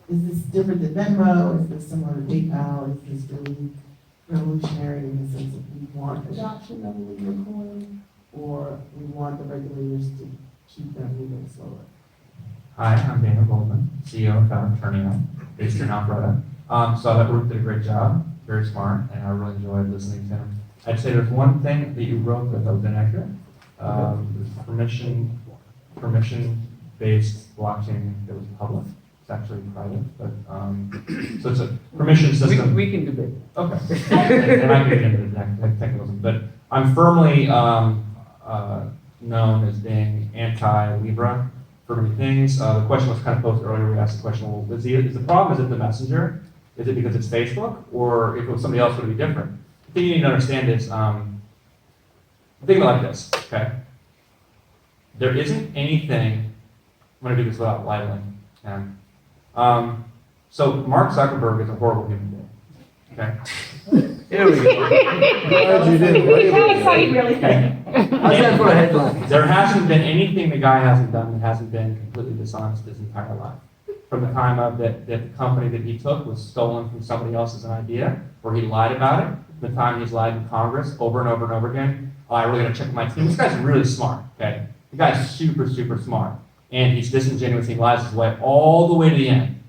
is this different than Venmo? Is this similar to PayPal? Is this really revolutionary in the sense that we want adoption of a Libra coin, or we want the regulators to keep that moving slower? Hi, I'm Daniel Goldman, CEO and founder of Turnio, based here in Alpharetta. So that Ruth did a great job, very smart, and I really enjoyed listening to him. I'd say there's one thing that you wrote that was inaccurate. Permission-based blockchain that was public. It's actually private, but so it's a permission system. We can debate. Okay. And I can get into the technicals, but I'm firmly known as being anti-Libra for many things. The question was kind of posed earlier. We asked the question, well, is the problem, is it the messenger? Is it because it's Facebook? Or if it was somebody else, would it be different? The thing you need to understand is, think about it like this, okay? There isn't anything, I'm going to do this without libeling. So Mark Zuckerberg is a horrible human being, okay? Here we go. Glad you didn't label it. How's that for a headline? There hasn't been anything the guy hasn't done that hasn't been completely dishonest his entire life. From the time of that the company that he took was stolen from somebody else as an idea, or he lied about it, the time he's lied in Congress over and over and over again. Oh, I really gotta check my team. This guy's really smart, okay? The guy's super, super smart. And he's disingenuous, he lies his way all the way to the end.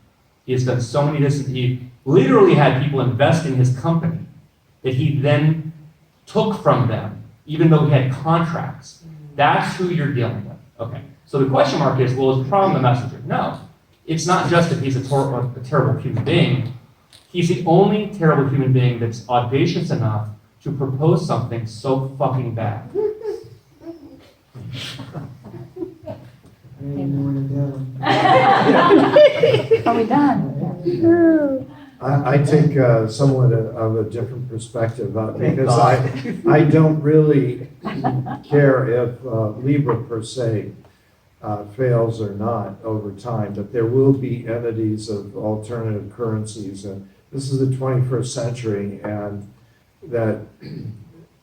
He has done so many he literally had people invest in his company that he then took from them, even though he had contracts. That's who you're dealing with. Okay. So the question mark is, well, is the problem the messenger? No. It's not just that he's a terrible human being. He's the only terrible human being that's audacious enough to propose something so fucking bad. Are we done? I take somewhat of a different perspective because I don't really care if Libra per se fails or not over time, but there will be entities of alternative currencies. And this is the 21st century, and that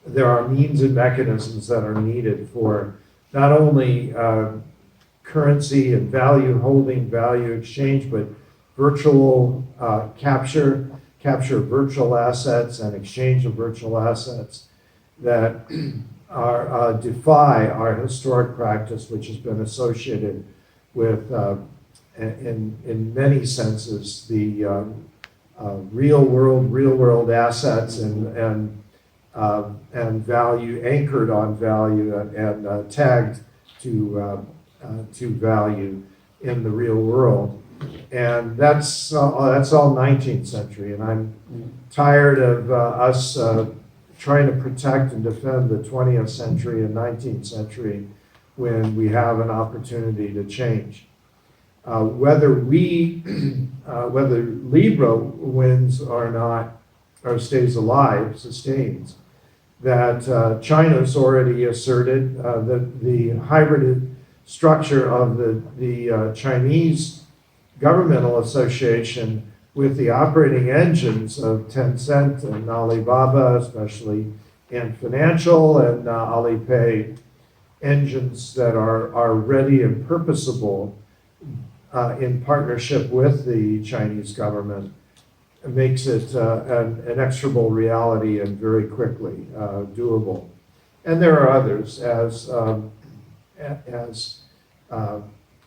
there are means and mechanisms that are needed for not only currency and value holding, value exchange, but virtual capture of virtual assets and exchange of virtual assets that are defy our historic practice, which has been associated with, in many senses, the real world assets and value, anchored on value and tagged to value in the real world. And that's all 19th century, and I'm tired of us trying to protect and defend the 20th century and 19th century when we have an opportunity to change. Whether Libra wins or not, or stays alive, sustains, that China's already asserted that the hybrid structure of the Chinese governmental association with the operating engines of Tencent and Alibaba, especially in financial, and Alipay engines that are ready and purposable in partnership with the Chinese government, makes it an inexorable reality and very quickly doable. And there are others, as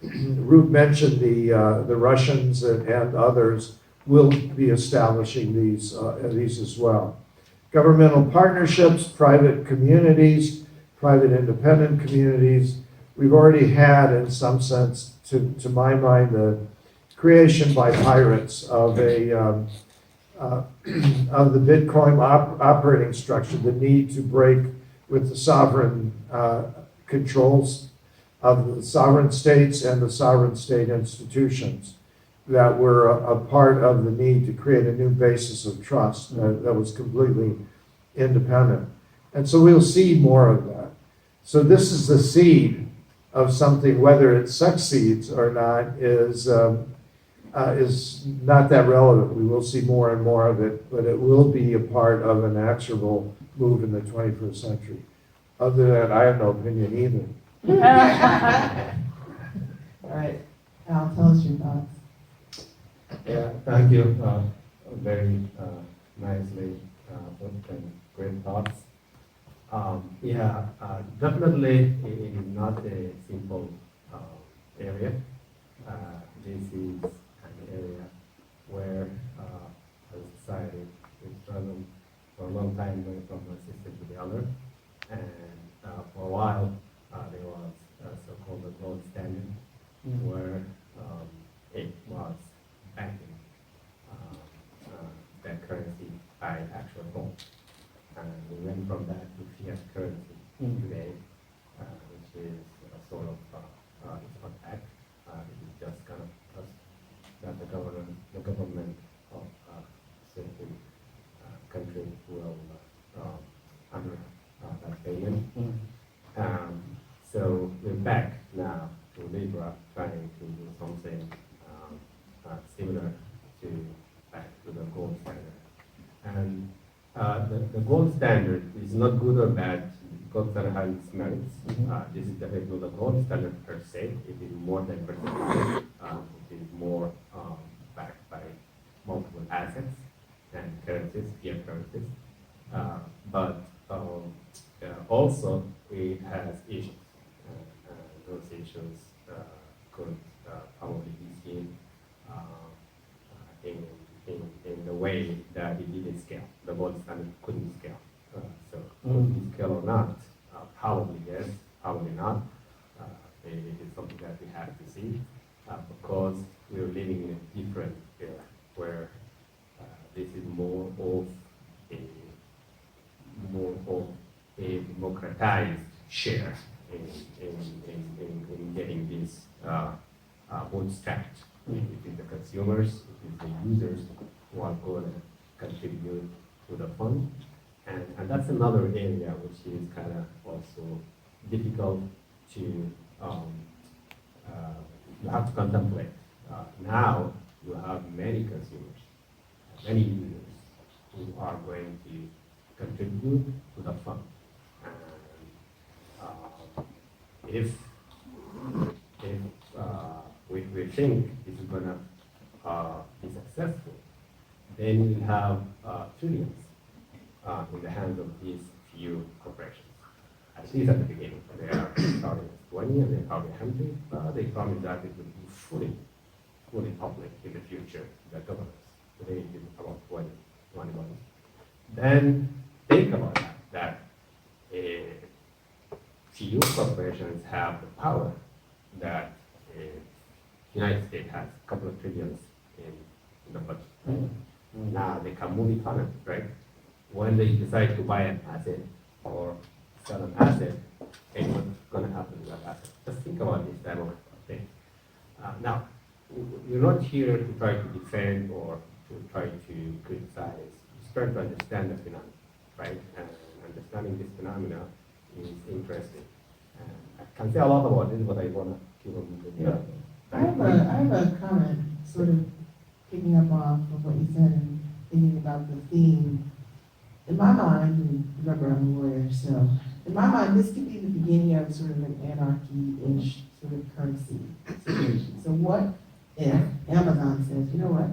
Ruth mentioned, the Russians and others will be establishing these as well. Governmental partnerships, private communities, private independent communities. We've already had, in some sense, to my mind, the creation by pirates of of the Bitcoin operating structure, the need to break with the sovereign controls of the sovereign states and the sovereign state institutions that were a part of the need to create a new basis of trust that was completely independent. And so we'll see more of that. So this is the seed of something, whether it succeeds or not is not that relevant. We will see more and more of it, but it will be a part of an inexorable move in the 21st century. Other than that, I have no opinion either. All right, Al, tell us your thoughts. Yeah, thank you. Very nicely put and great thoughts. Definitely it is not a simple area. This is an area where a society is struggled for a long time going from one system to the other. And for a while, there was so-called the gold standard, where it was backing that currency by actual gold. And we went from that to fiat currency today, which is a sort of, it's not back, it is just kind of trust that the government of certain country will honor that payment. So we're back now to Libra, trying to do something similar to back to the gold standard. And the gold standard is not good or bad. Gold standard has its merits. This is definitely not the gold standard per se. It is more diversified. It is more backed by multiple assets and currencies, fiat currencies. But also it has issues. Those issues could probably be seen in the way that it didn't scale. The gold standard couldn't scale. So could it scale or not? Probably yes, probably not. It is something that we have to see because we're living in a different era where this is more of a democratized share in getting this bootstrapped. It is the consumers, it is the users who are going to contribute to the fund. And that's another area which is kind of also difficult to, you have to contemplate. Now you have many consumers, many users who are going to contribute to the fund. And if we think this is going to be successful, then you have trillions in the hands of these few corporations. At least at the beginning, they are starting at 20 and they probably 100. They promise that it will be fully public in the future, the governance. Today it is about 21. Then think about that few corporations have the power that the United States has a couple of trillions in the budget. Now they can move economy, right? When they decide to buy an asset or sell an asset, and what's going to happen to that asset? Just think about this type of thing. Now, we're not here to try to defend or to try to criticize. We're trying to understand the phenomenon, right? And understanding this phenomena is interesting. I can say a lot about this, but I want to keep on with that. I have a comment, sort of picking up off of what you said and thinking about the theme. In my mind, and remember I'm a lawyer, so in my mind, this could be the beginning of sort of an anarchy-ish sort of currency situation. So what if Amazon says, you know what,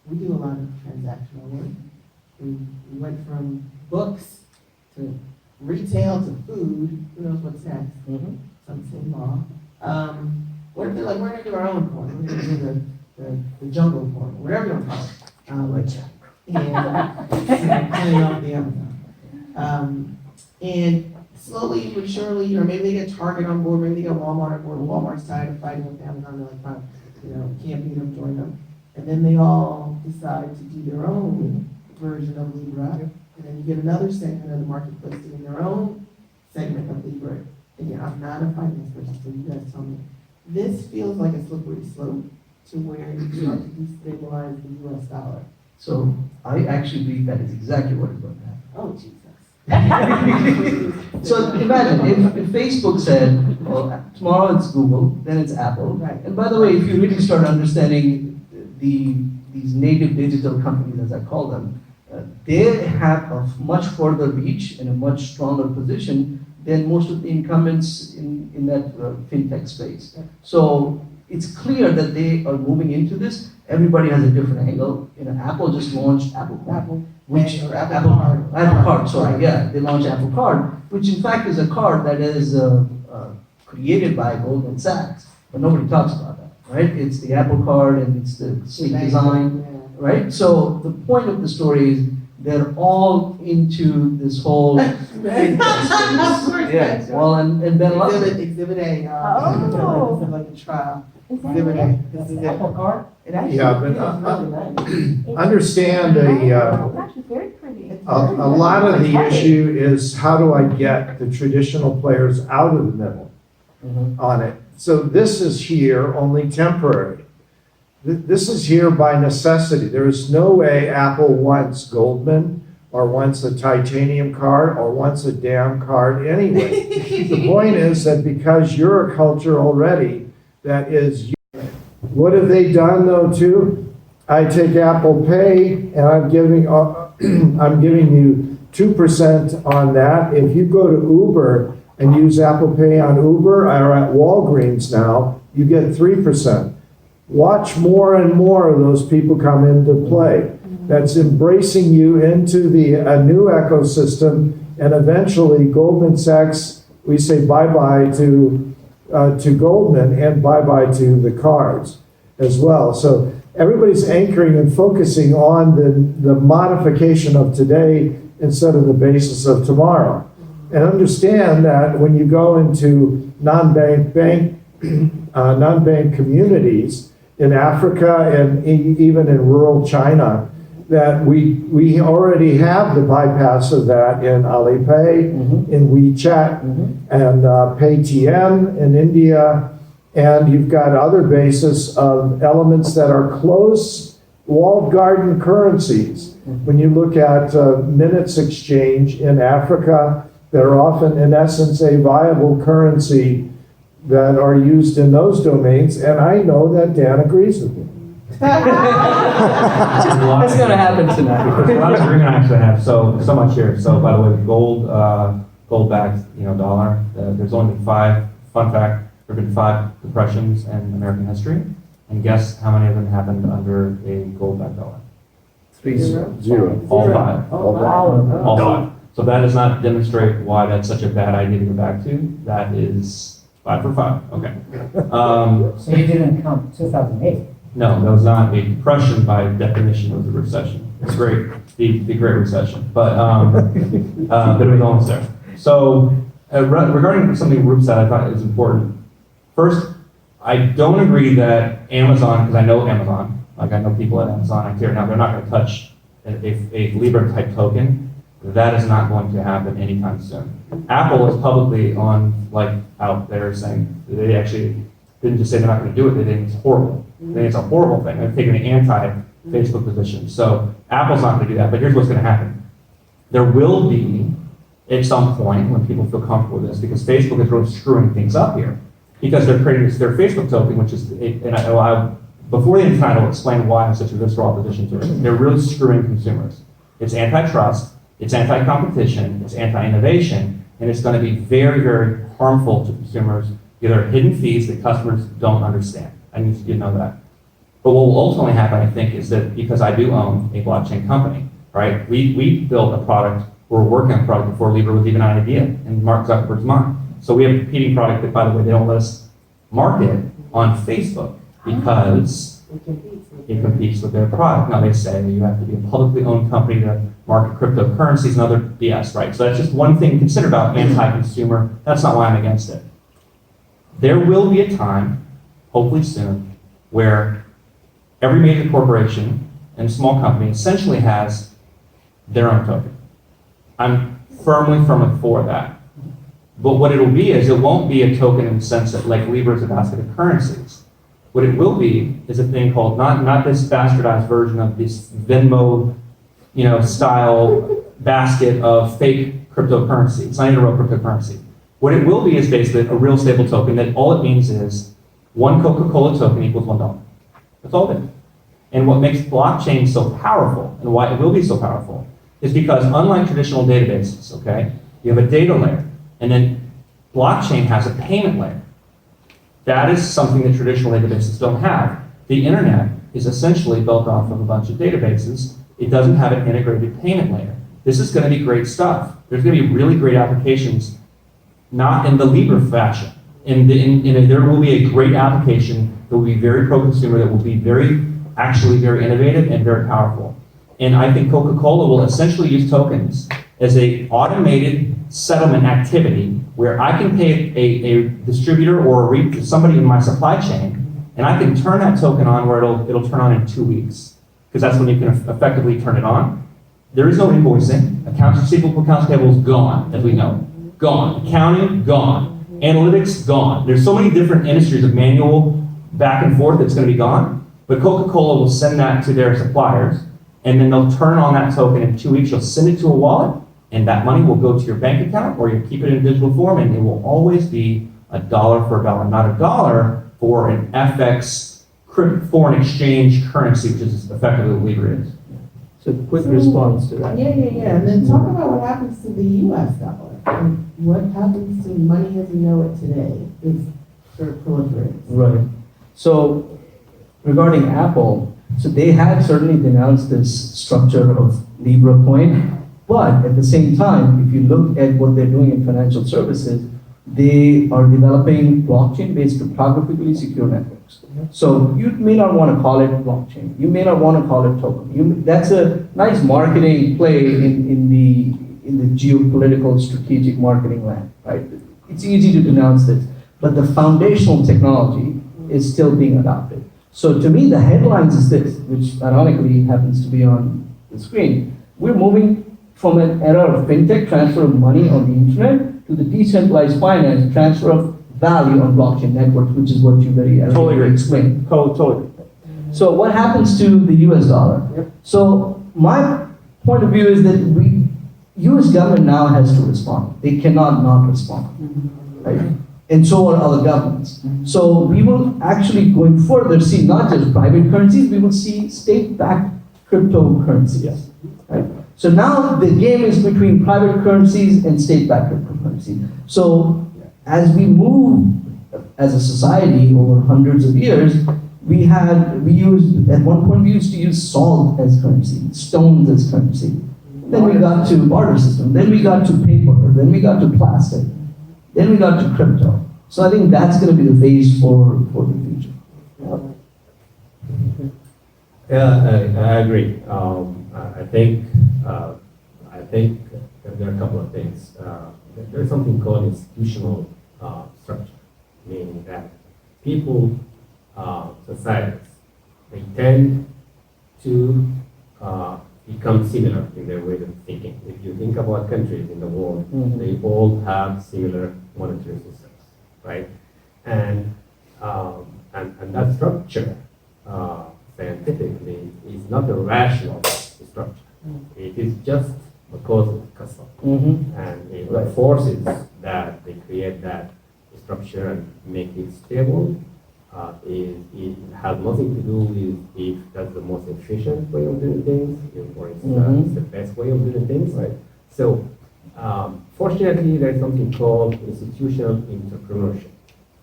we do a lot of transactional work. We went from books to retail to food, who knows what's next? Some say law. What if they're like, we're gonna do our own porn, we're gonna do the jungle porn, whatever you want to call it. And playing off the Amazon. And slowly but surely, maybe they get Target on board, maybe they get Walmart on board. Walmart's tired of fighting with Amazon. They're like, fine, can't beat them, join them. And then they all decide to do their own version of Libra. And then you get another segment of the marketplace doing their own segment of Libra. Again, I'm not a finance person, so you guys tell me. This feels like a slippery slope to where you start to destabilize the US dollar. So I actually believe that is exactly what is going to happen. Oh, Jesus. So imagine if Facebook said, well, tomorrow it's Google, then it's Apple. Right. And by the way, if you really start understanding these native digital companies, as I call them, they have a much further reach and a much stronger position than most of the incumbents in that fintech space. Yeah. So it's clear that they are moving into this. Everybody has a different angle. Apple just launched Apple which Or Apple Card, sorry, yeah, they launched Apple Card, which in fact is a card that is created by Goldman Sachs, but nobody talks about that, right? It's the Apple Card and it's the sleek design, right? So the point of the story is they're all into this whole yeah. Well, and Ben loves it. Exhibit A, Oh. this is like a trial. Is that Exhibit it? A, this is it. Apple Card? It actually Yeah, but, feels really nice. Understand It's actually very pretty. a lot of the issue is how do I get the traditional players out of the middle on it? So this is here only temporary. This is here by necessity. There is no way Apple wants Goldman or wants a titanium card or wants a damn card anyway. The point is that because you're a culture already that is, what have they done though too? I take Apple Pay and I'm giving you 2% on that. If you go to Uber and use Apple Pay on Uber or at Walgreens now, you get 3%. Watch more and more of those people come into play. That's embracing you into a new ecosystem, and eventually Goldman Sachs, we say bye-bye to Goldman and bye-bye to the cards as well. So everybody's anchoring and focusing on the modification of today instead of the basis of tomorrow. And understand that when you go into non-bank communities in Africa and even in rural China, that we already have the bypass of that in Alipay, in WeChat, and Paytm in India, and you've got other bases of elements that are close walled garden currencies. When you look at minutes exchange in Africa, that are often in essence a viable currency that are used in those domains, and I know that Dan agrees with me. That's going to happen tonight. A lot of agreement I actually have, so much here. So by the way, gold-backed, dollar, there's only been 5, fun fact, there have been 5 depressions in American history, and guess how many of them happened under a gold-backed dollar? 0. All 5. All 5. So that does not demonstrate why that's such a bad idea to go back to. That is 5 for 5, okay. So you didn't count 2008? No, that was not a depression by definition, it was a recession. It's great, the Great Recession, but it was almost there. So regarding something Roop said, I thought it was important. First, I don't agree that Amazon, because I know Amazon, like I know people at Amazon, I care now, they're not going to touch a Libra type token. That is not going to happen anytime soon. Apple is publicly out there saying they actually didn't just say they're not going to do it, they think it's horrible. They think it's a horrible thing. They're taking an anti-Facebook position. So Apple's not going to do that, but here's what's going to happen. There will be, at some point, when people feel comfortable with this, because Facebook is really screwing things up here, because they're creating their Facebook token, which is, before the end time, I'll explain why I'm such a visceral opposition to it. They're really screwing consumers. It's antitrust, it's anti-competition, it's anti-innovation, and it's going to be very, very harmful to consumers. There are hidden fees that customers don't understand. I need you to know that. But what will ultimately happen, I think, is that because I do own a blockchain company, right? We built a product, we're working on a product before Libra was even an idea in Mark Zuckerberg's mind. So we have a competing product that, by the way, they don't let us market on Facebook because it competes with their product. Now they say you have to be a publicly owned company to market cryptocurrencies and other BS, right? So that's just one thing to consider about anti-consumer. That's not why I'm against it. There will be a time, hopefully soon, where every major corporation and small company essentially has their own token. I'm firmly for that. But what it'll be is it won't be a token in the sense that like Libra is a basket of currencies. What it will be is a thing called, not this bastardized version of this Venmo, style basket of fake cryptocurrency. It's not even a real cryptocurrency. What it will be is basically a real stable token that all it means is one Coca-Cola token equals $1. That's all it is. And what makes blockchain so powerful and why it will be so powerful is because unlike traditional databases, okay, you have a data layer and then blockchain has a payment layer. That is something that traditional databases don't have. The internet is essentially built off of a bunch of databases. It doesn't have an integrated payment layer. This is going to be great stuff. There's going to be really great applications, not in the Libra fashion. There will be a great application that will be very pro-consumer, that will be actually very innovative and very powerful. And I think Coca-Cola will essentially use tokens as a automated settlement activity where I can pay a distributor or somebody in my supply chain, and I can turn that token on where it'll turn on in 2 weeks, because that's when you can effectively turn it on. There is no invoicing. Accounts receivable, accounts payable is gone, as we know. Gone. Accounting, gone. Analytics, gone. There's so many different industries of manual back and forth that's going to be gone, but Coca-Cola will send that to their suppliers, and then they'll turn on that token in 2 weeks. You'll send it to a wallet, and that money will go to your bank account, or you keep it in digital form, and it will always be $1 for $1, not $1 for an FX foreign exchange currency, which is effectively what Libra is. So quick response to that. Yeah. And then talk about what happens to the US dollar. And what happens to money as we know it today if it proliferates. Right. So regarding Apple, so they had certainly denounced this structure of Libra coin, but at the same time, if you look at what they're doing in financial services, they are developing blockchain-based cryptographically secure networks. So you may not want to call it blockchain. You may not want to call it token. That's a nice marketing play in the geopolitical strategic marketing land, right? It's easy to denounce this, but the foundational technology is still being adopted. So to me, the headlines is this, which ironically happens to be on the screen. We're moving from an era of fintech, transfer of money on the internet, to the decentralized finance, transfer of value on blockchain networks, which is what you very eloquently explained. Totally. So what happens to the US dollar? Yep. So my point of view is that US government now has to respond. They cannot not respond, right? And so are other governments. So we will actually, going further, see not just private currencies, we will see state-backed cryptocurrencies. Yes. Right? So now the game is between private currencies and state-backed cryptocurrency. So as we move as a society over hundreds of years, at one point we used to use salt as currency, stones as currency. Then we got to barter system, then we got to paper, then we got to plastic, then we got to crypto. So I think that's going to be the phase for the future. Yeah, I agree. I think there are a couple of things. There's something called institutional structure, meaning that people, societies, they tend to become similar in their way of thinking. If you think about countries in the world, they all have similar monetary systems, right? And that structure, scientifically, is not a rational structure. It is just because of custom. And it forces that they create that structure and make it stable. It has nothing to do with if that's the most efficient way of doing things, or it's the best way of doing things. Right. So, fortunately, there's something called institutional entrepreneurship,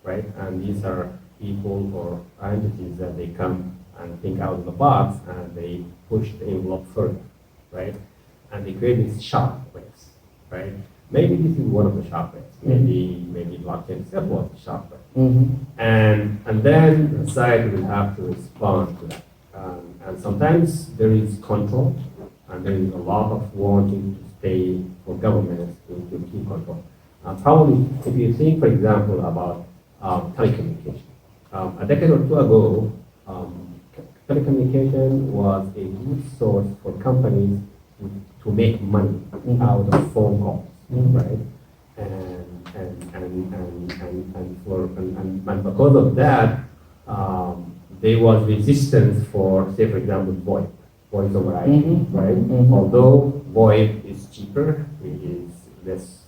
right? And these are people or entities that they come and think out of the box and they push the envelope further, right? And they create these shockwaves, right? Maybe this is one of the shockwaves. Maybe blockchain itself was a shockwave. And then society will have to respond to that. And sometimes there is control, and there is a lot of wanting to stay for governments to keep control. Probably, if you think, for example, about telecommunication. A decade or two ago, telecommunication was a good source for companies to make money out of phone calls, right? And because of that, there was resistance for, say, for example, voice over IP, right? Although VoIP is cheaper, it's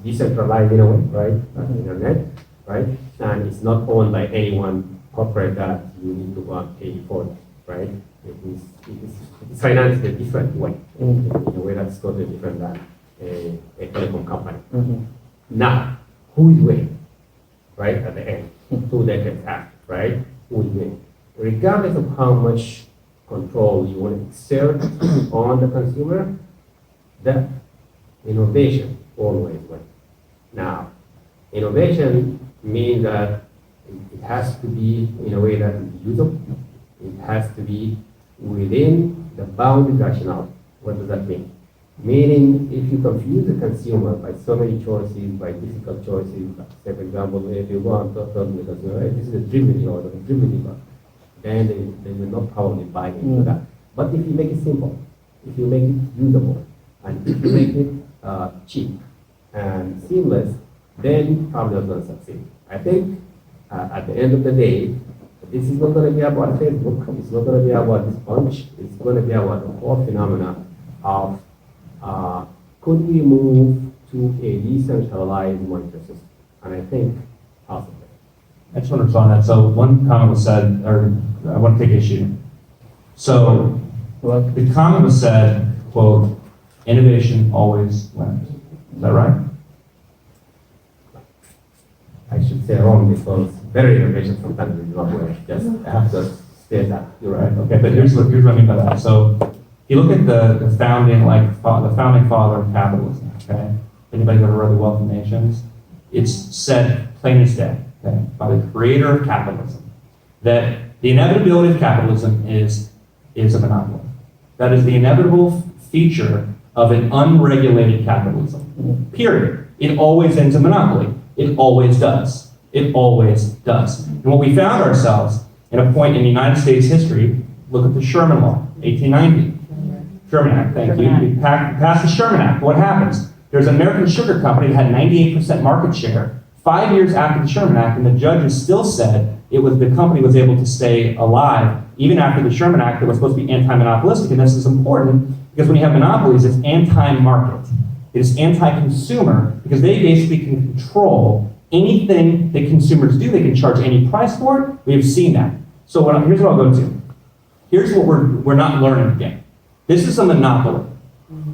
decentralized in a way, right? Internet, right? And it's not owned by any one corporate that you need to go and pay for it, right? It's financed in a different way, in a way that's totally different than a telecom company. Now, who is winning, right, at the end? 2 decades after, right, will win. Regardless of how much control you want to exert on the consumer, the innovation always wins. Now, innovation means that it has to be in a way that is usable. It has to be within the bounded rationale. What does that mean? Meaning, if you confuse the consumer by so many choices, by difficult choices, say for example, if you go and tell the consumer, hey, this is a dribbling or a dribbling, then they will not probably buy into that. But if you make it simple, if you make it usable, and if you make it cheap and seamless, then probably not going to succeed. I think at the end of the day, this is not going to be about Facebook. It's not going to be about this bunch. It's going to be about the whole phenomena of could we move to a decentralized monetary system? And I think possibly. I just want to respond to that. So one comment was said, or I want to take issue. So the comment was said, quote, innovation always wins. Is that right? I should say wrong because better innovation sometimes is not win. Just have to state that. You're right. Okay, but here's what I mean by that. So if you look at the founding, the founding father of capitalism, okay? Anybody ever read The Wealth of Nations? It's said plain as day, okay, by the creator of capitalism, that the inevitability of capitalism is a monopoly. That is the inevitable feature of an unregulated capitalism. Period. It always ends in monopoly. It always does. It always does. And what we found ourselves at a point in United States history, look at the Sherman Law, 1890. Sherman Act, thank you. We passed the Sherman Act. What happens? There's an American sugar company that had 98% market share 5 years after the Sherman Act, and the judges still said the company was able to stay alive even after the Sherman Act that was supposed to be anti-monopolistic. And this is important because when you have monopolies, it's anti-market. It is anti-consumer because they basically can control anything that consumers do. They can charge any price for it. We have seen that. So here's what I'll go to. Here's what we're not learning again. This is a monopoly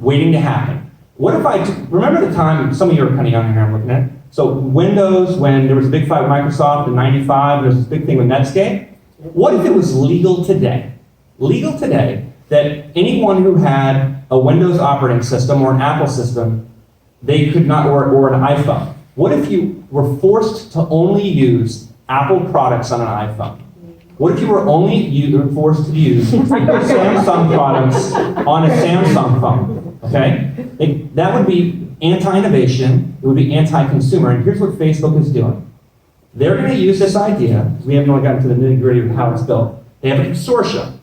waiting to happen. What if remember the time, some of you are kind of young here, I'm looking at it. So Windows, when there was a big fight with Microsoft in 95, there's this big thing with Netscape. What if it was legal today that anyone who had a Windows operating system or an Apple system, they could not, or an iPhone. What if you were forced to only use Apple products on an iPhone? What if you were only forced to use Samsung products on a Samsung phone? Okay? That would be anti-innovation, it would be anti-consumer, and here's what Facebook is doing. They're going to use this idea, because we haven't really gotten to the nitty-gritty of how it's built. They have a consortium,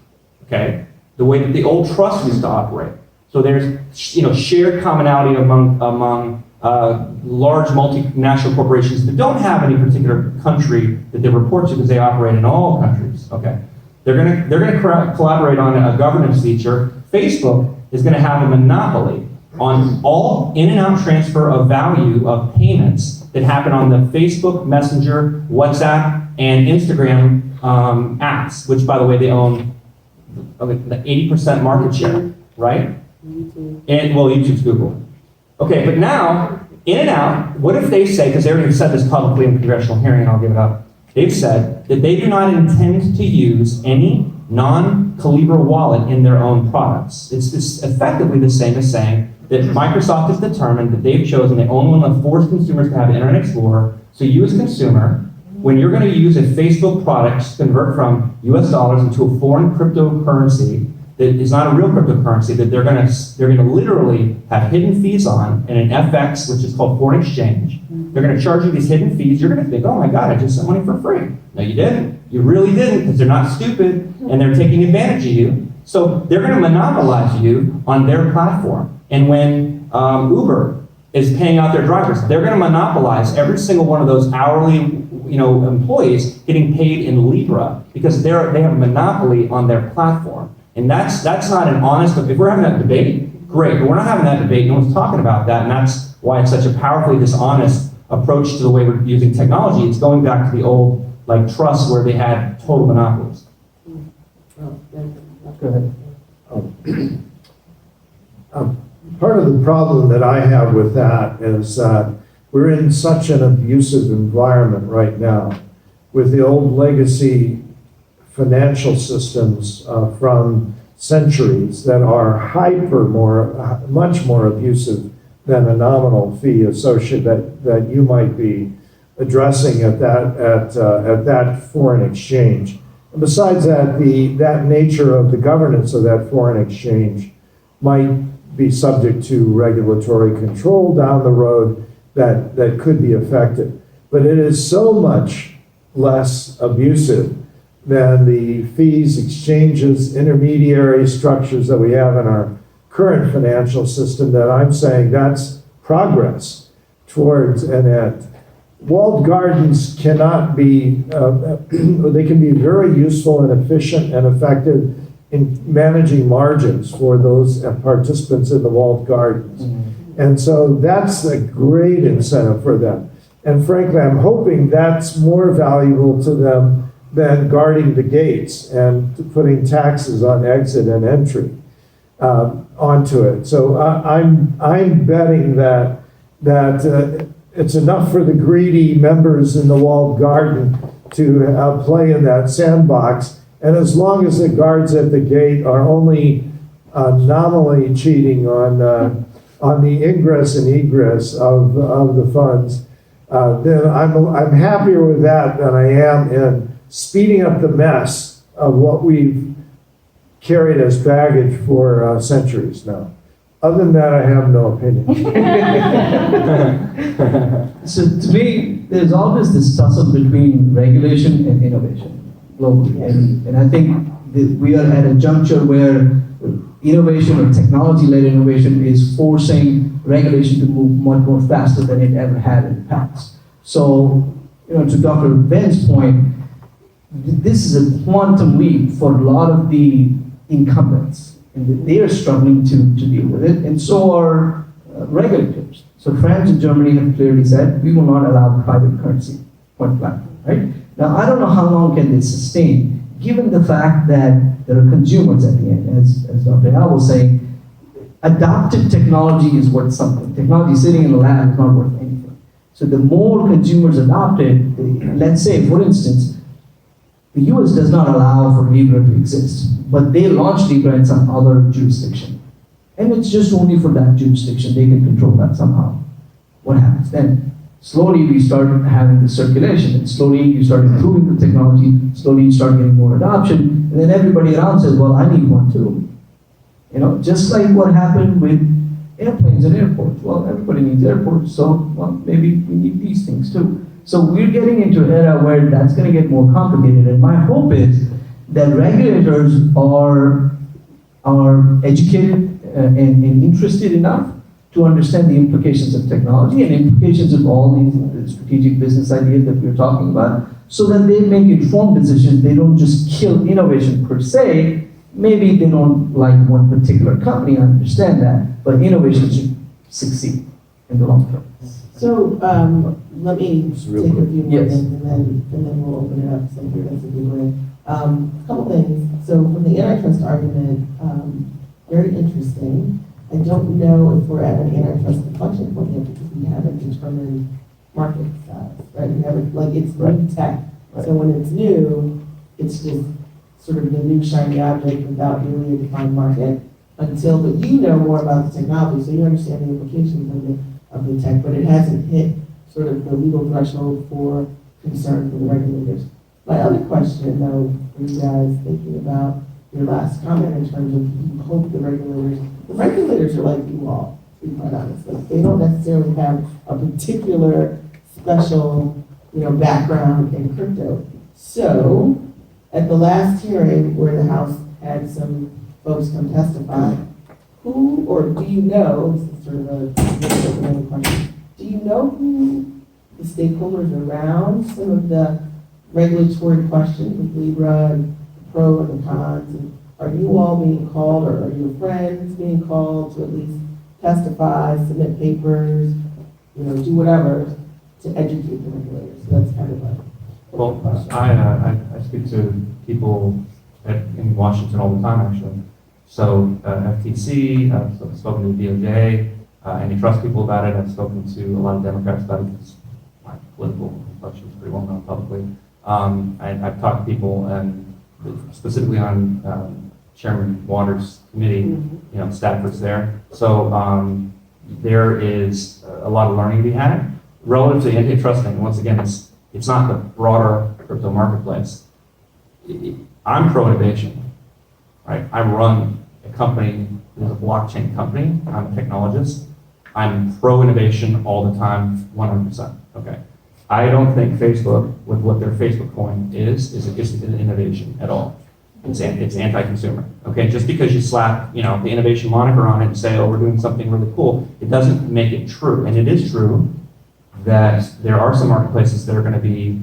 okay? The way that the old trust used to operate. So there's, shared commonality among large multinational corporations that don't have any particular country that they report to because they operate in all countries. Okay, they're gonna collaborate on a governance feature. Facebook is going to have a monopoly on all in and out transfer of value of payments that happen on the Facebook, Messenger, WhatsApp, and Instagram apps, which, by the way, they own the 80% market share, right? And well, YouTube's Google. Okay, but now, in and out, what if they say, because they already said this publicly in a congressional hearing, and I'll give it up, they've said that they do not intend to use any non-Calibra wallet in their own products. It's effectively the same as saying that Microsoft has determined that they've chosen they only want to force consumers to have Internet Explorer, so you as a consumer, when you're going to use a Facebook product to convert from US dollars into a foreign cryptocurrency that is not a real cryptocurrency, that they're going to literally have hidden fees on, and an FX, which is called foreign exchange. They're going to charge you these hidden fees. You're going to think, oh my God, I just sent money for free. No, you didn't. You really didn't, because they're not stupid, and they're taking advantage of you. So they're going to monopolize you on their platform. And when Uber is paying out their drivers, they're going to monopolize every single one of those hourly employees getting paid in Libra, because they have a monopoly on their platform. And that's not an honest, if we're having that debate, great, but we're not having that debate, no one's talking about that, and that's why it's such a powerfully dishonest approach to the way we're using technology. It's going back to the old, trust where they had total monopolies. Go ahead. Part of the problem that I have with that is that we're in such an abusive environment right now with the old legacy financial systems from centuries that are much more abusive than a nominal fee associated that you might be addressing at that foreign exchange. And besides that, that nature of the governance of that foreign exchange might be subject to regulatory control down the road that could be affected. But it is so much less abusive than the fees, exchanges, intermediary structures that we have in our current financial system that I'm saying that's progress towards an end. Walled gardens cannot be, they can be very useful and efficient and effective in managing margins for those participants in the walled gardens. And so that's a great incentive for them. And frankly, I'm hoping that's more valuable to them than guarding the gates and putting taxes on exit and entry onto it. So I'm betting that it's enough for the greedy members in the walled garden to play in that sandbox. And as long as the guards at the gate are only nominally cheating on the ingress and egress of the funds, then I'm happier with that than I am in speeding up the mess of what we've carried as baggage for centuries now. Other than that, I have no opinion. So to me, there's always this tussle between regulation and innovation globally. And I think that we are at a juncture where innovation or technology-led innovation is forcing regulation to move much more faster than it ever had in the past. So, to Dr. Ben's point, this is a quantum leap for a lot of the incumbents, and they are struggling to deal with it, and so are regulators. So France and Germany have clearly said, we will not allow private currency, point blank, right? Now, I don't know how long can this sustain, given the fact that there are consumers at the end, as Dr. Al was saying, adopted technology is worth something. Technology sitting in the lab is not worth anything. So the more consumers adopt it, let's say, for instance, the US does not allow for Libra to exist, but they launched Libra in some other jurisdiction. And it's just only for that jurisdiction, they can control that somehow. What happens then? Slowly we start having the circulation, and slowly you start improving the technology, slowly you start getting more adoption, and then everybody around says, well, I need one too. Just like what happened with airplanes and airports. Well, everybody needs airports, so well, maybe we need these things too. So we're getting into an era where that's going to get more complicated, and my hope is that regulators are educated and interested enough to understand the implications of technology and implications of all these strategic business ideas that we're talking about, so that they make informed decisions. They don't just kill innovation per se. Maybe they don't like one particular company, I understand that, but innovation should succeed in the long term. So, let me take a few more Yes. things and then we'll open it up, so here, that's a good way. A couple things. So from the antitrust argument, very interesting. I don't know if we're at an antitrust inflection point yet because we haven't determined market size, right? We haven't, it's new tech. Right. So when it's new, it's just sort of the new shiny object without really a defined market but you know more about the technology, so you understand the implications of the tech, but it hasn't hit sort of the legal threshold for concern for the regulators. My other question, though, for you guys, thinking about your last comment in terms of you hope the regulators are like you all, to be quite honest. They don't necessarily have a particular special, background in crypto. So, at the last hearing where the House had some folks come testify, who, or do you know, this is sort of a question, do you know who the stakeholders around some of the regulatory questions with Libra and the pro and the cons, and are you all being called, or are your friends being called to at least testify, submit papers, do whatever to educate the regulators? So that's kind of like. Well, I speak to people in Washington all the time, actually. So FTC, I've spoken to the DOJ, antitrust people about it. I've spoken to a lot of Democrats about it because my political reflection is pretty well known publicly. I've talked to people, and specifically on Chairman Waters' committee, staffers there. So there is a lot of learning to be had relative to antitrust. And once again, it's not the broader crypto marketplace. I'm pro-innovation, right? I run a company, a blockchain company. I'm a technologist. I'm pro-innovation all the time, 100%. Okay. I don't think Facebook, with what their Facebook coin is an innovation at all. It's anti-consumer. Okay, just because you slap, the innovation moniker on it and say, oh, we're doing something really cool, it doesn't make it true. And it is true that there are some marketplaces that are going to be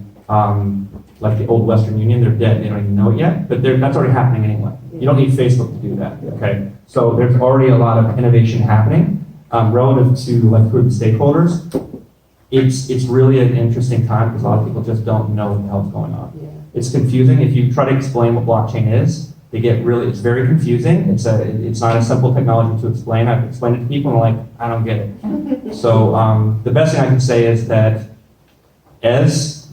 like the old Western Union. They're dead. They don't even know it yet, but that's already happening anyway. You don't need Facebook to do that. Okay, so there's already a lot of innovation happening relative to like who are the stakeholders. It's really an interesting time because a lot of people just don't know what the hell's going on. Yeah. It's confusing. If you try to explain what blockchain is, it's very confusing. It's not a simple technology to explain. I've explained it to people and they're like, I don't get it. So the best thing I can say is that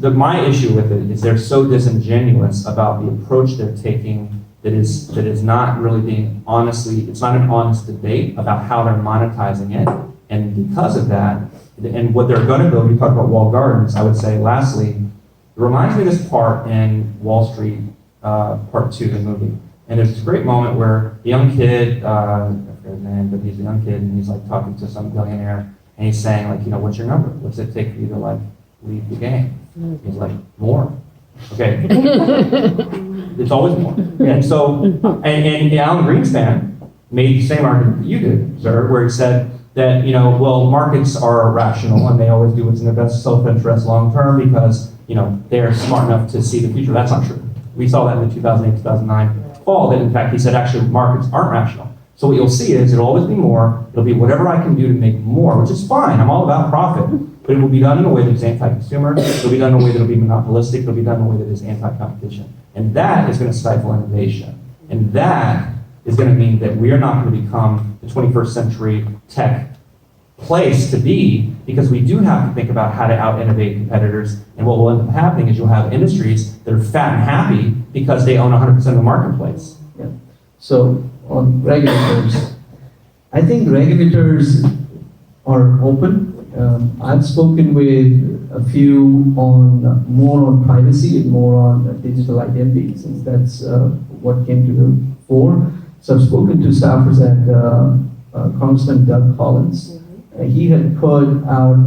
my issue with it is they're so disingenuous about the approach they're taking that is not really being it's not an honest debate about how they're monetizing it. And because of that, and what they're going to build, we talked about walled gardens, I would say lastly, it reminds me of this part in Wall Street, part 2, the movie. And there's this great moment where the young kid, I forget his name, but he's a young kid and he's like talking to some billionaire and he's saying like, what's your number? What's it take for you to like leave the game? He's like, more. Okay. It's always more. And so, and Alan Greenspan made the same argument that you did, sir, where he said that, markets are rational and they always do what's in their best self-interest long-term because, they're smart enough to see the future. That's not true. We saw that in the 2008, 2009 fall, that in fact he said actually markets aren't rational. So what you'll see is it'll always be more, it'll be whatever I can do to make more, which is fine, I'm all about profit, but it will be done in a way that's anti-consumer, it'll be done in a way that'll be monopolistic, it'll be done in a way that is anti-competition. And that is going to stifle innovation. And that is going to mean that we are not going to become the 21st century tech place to be, because we do have to think about how to out-innovate competitors, and what will end up happening is you'll have industries that are fat and happy because they own 100% of the marketplace. Yeah. So on regulators, I think regulators are open. I've spoken with a few more on privacy and more on digital identity, since that's what came to the fore. So I've spoken to staffers at Congressman Doug Collins. He had put out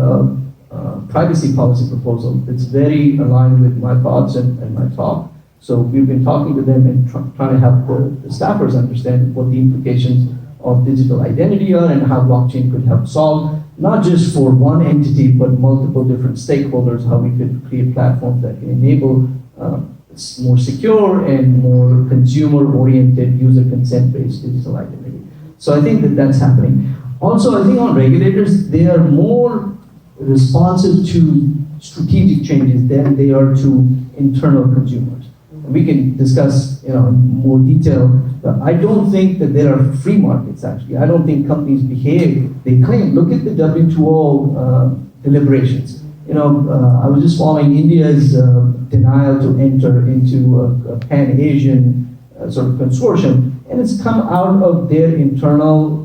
a privacy policy proposal that's very aligned with my thoughts and my talk. So we've been talking to them and trying to help the staffers understand what the implications of digital identity are and how blockchain could help solve, not just for one entity, but multiple different stakeholders, how we could create platforms that can enable more secure and more consumer-oriented, user consent-based digital identity. So I think that's happening. Also, I think on regulators, they are more responsive to strategic changes than they are to internal consumers. And we can discuss, in more detail. But I don't think that there are free markets, actually. I don't think companies behave. They claim. Look at the WTO deliberations. I was just following India's denial to enter into a Pan-Asian sort of consortium, and it's come out of their internal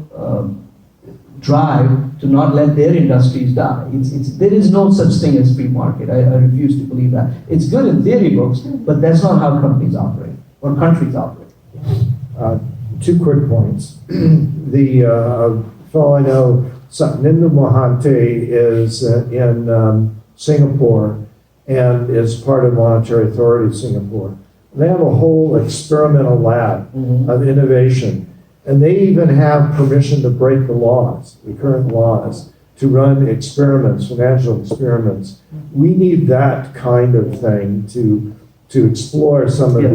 drive to not let their industries die. There is no such thing as free market. I refuse to believe that. It's good in theory books, but that's not how companies operate or countries operate. 2 quick points. The fellow I know, Satnanda Mohante, is in Singapore and is part of Monetary Authority of Singapore. They have a whole experimental lab of innovation. And they even have permission to break the laws, the current laws, to run experiments, financial experiments. We need that kind of thing to explore some of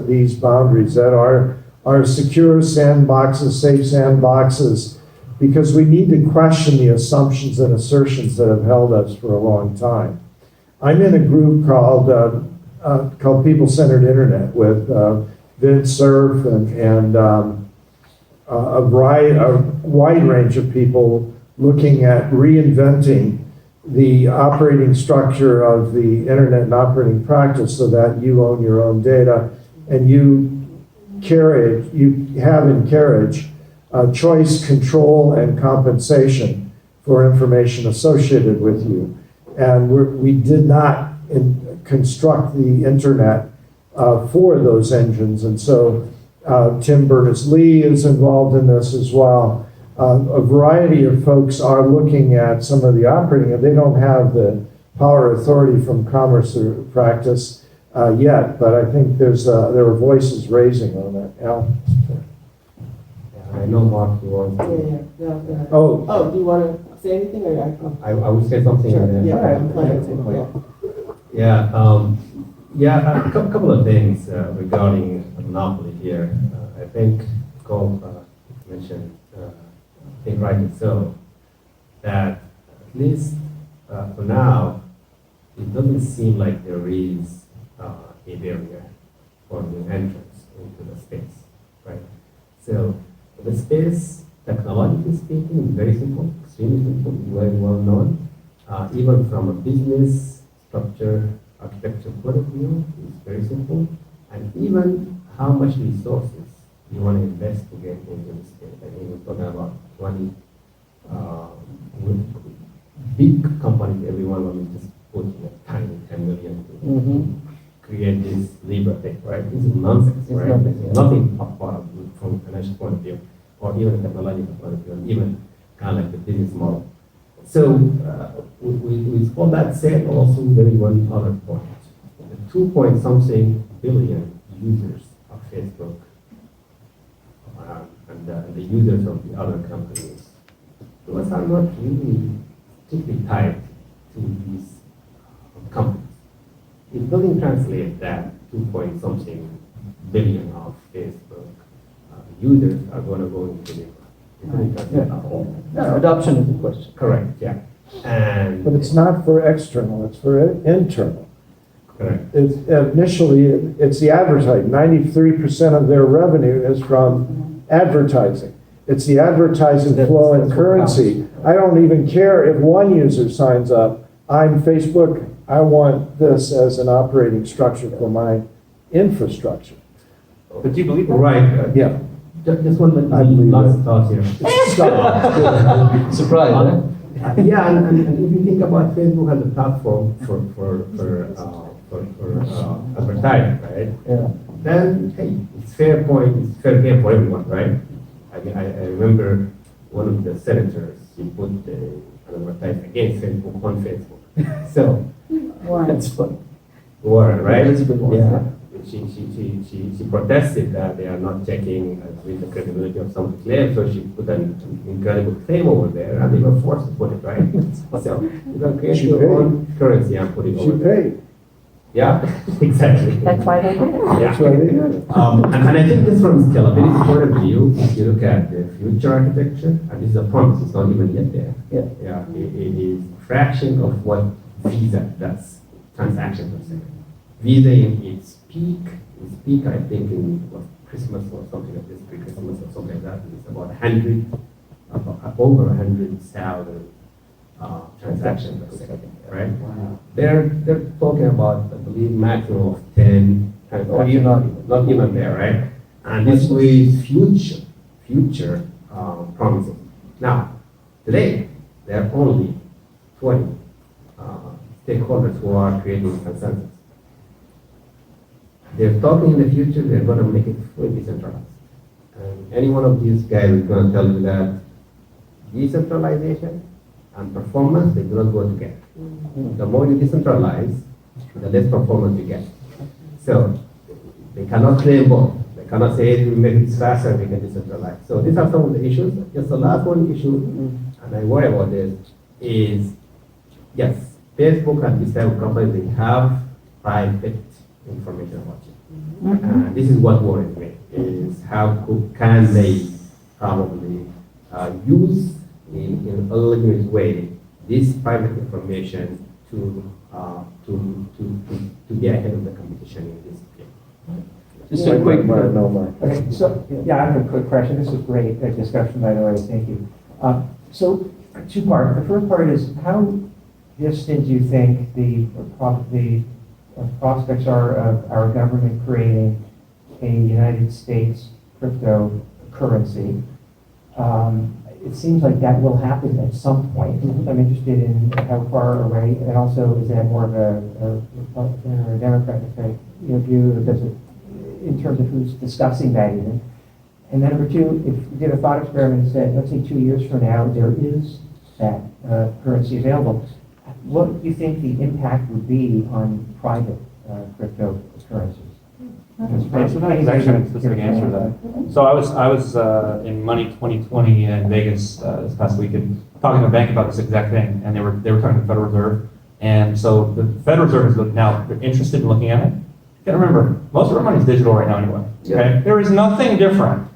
these boundaries that are secure sandboxes, safe sandboxes, because we need to question the assumptions and assertions that have held us for a long time. I'm in a group called People-Centered Internet with Vince Cerf and a wide range of people looking at reinventing the operating structure of the internet and operating practice so that you own your own data and you have in carriage choice, control, and compensation for information associated with you. And we did not construct the internet for those engines. And so Tim Berners-Lee is involved in this as well. A variety of folks are looking at some of the operating, and they don't have the power authority from commerce or practice yet, but I think there are voices raising on that. Al? I know Mark, you want to. Oh, do you want to say anything, or I would say something. Sure, and then- yeah, I'm planning to. Yeah, a couple of things regarding monopoly here. I think Cole mentioned, I think rightly so, that at least for now, it doesn't seem like there is a barrier for new entrants into the space, right? So the space, technologically speaking, is very simple, extremely simple, very well known. Even from a business structure, architecture point of view, it's very simple. And even how much resources you want to invest to get into the space. I think we're talking about 20 big companies, everyone will just put a tiny 10 million to create this Libra thing, right? This is nonsense, right? Nothing, Nothing apart from a financial point of view, or even a technological point of view, and even kind of like the business model. So, with all that said, also very one other point. The 2-point-something billion users of Facebook and the users of the other companies, those are not really strictly tied to these companies. It doesn't translate that 2-point-something billion of Facebook users are going to go into Libra. It doesn't translate at all. No, adoption is the question. Correct, yeah. And But it's not for external, it's for internal. correct. It's initially, it's the advertising. 93% of their revenue is from advertising. It's the advertising flow and That's what currency. I don't even care if one user signs up. I'm Facebook, I want this as an operating structure for my infrastructure. But do you believe that? Right. Yeah. Just one I believe last that. thought here. Surprise, huh? Yeah, and if you think about Facebook as a platform for advertising, right? Yeah. Then, hey, it's fair point, it's fair game for everyone, right? I remember one of the senators, he put an advertisement against Facebook on Facebook. So, That's funny. Warren, right? That's a good one. Yeah. She protested that they are not checking with the credibility of some of the claims, so she put an incredible claim over there, and they were forced to put it right. So you can create She your paid. own currency and put it She over there. paid. Yeah, exactly. That's why they did it. Yeah. That's why they did it. And I think this from scalability point of view, if you look at the future architecture, and this is a promise, it's not even yet there. Yeah. Yeah, it is a fraction of what Visa does, transactions per second. Visa in its peak, I think in Christmas or something like this, pre-Christmas or something like that, it's about over 100,000 transactions per second, right? Wow. They're talking about, I believe, maximum of 10 Oh, you're not even there, right? And this is future promises. Now, today, there are only 20 stakeholders who are creating consensus. They're talking in the future, they're going to make it fully decentralized. And any one of these guys is going to tell you that decentralization and performance, they do not go together. The more you decentralize, the less performance you get. So they cannot claim both. They cannot say, hey, we make it faster, we can decentralize. So these are some of the issues. Just the last one issue, and I worry about this, is yes, Facebook and these type of companies, they have private information about you. This is what worries me, is how can they probably use in a legitimate way this private information to get ahead of the competition in this game. Just a quick, No, Mark. Okay, so, yeah, I have a quick question. This was great discussion, by the way, thank you. So, two-part. The first part is how distant do you think the prospects are of our government creating a United States cryptocurrency? It seems like that will happen at some point. I'm interested in how far away, and also is that more of a Republican or a Democratic type view, or does it, in terms of who's discussing that even? And then number two, if you did a thought experiment and said, let's say 2 years from now, there is that currency available, what do you think the impact would be on private cryptocurrencies? So that is actually a specific answer to that. So I was in Money 2020 in Vegas this past weekend, talking to a bank about this exact thing, and they were talking to the Federal Reserve, and so the Federal Reserve is now they're interested in looking at it. You gotta remember, most of our money is digital right now anyway. Okay, there is nothing different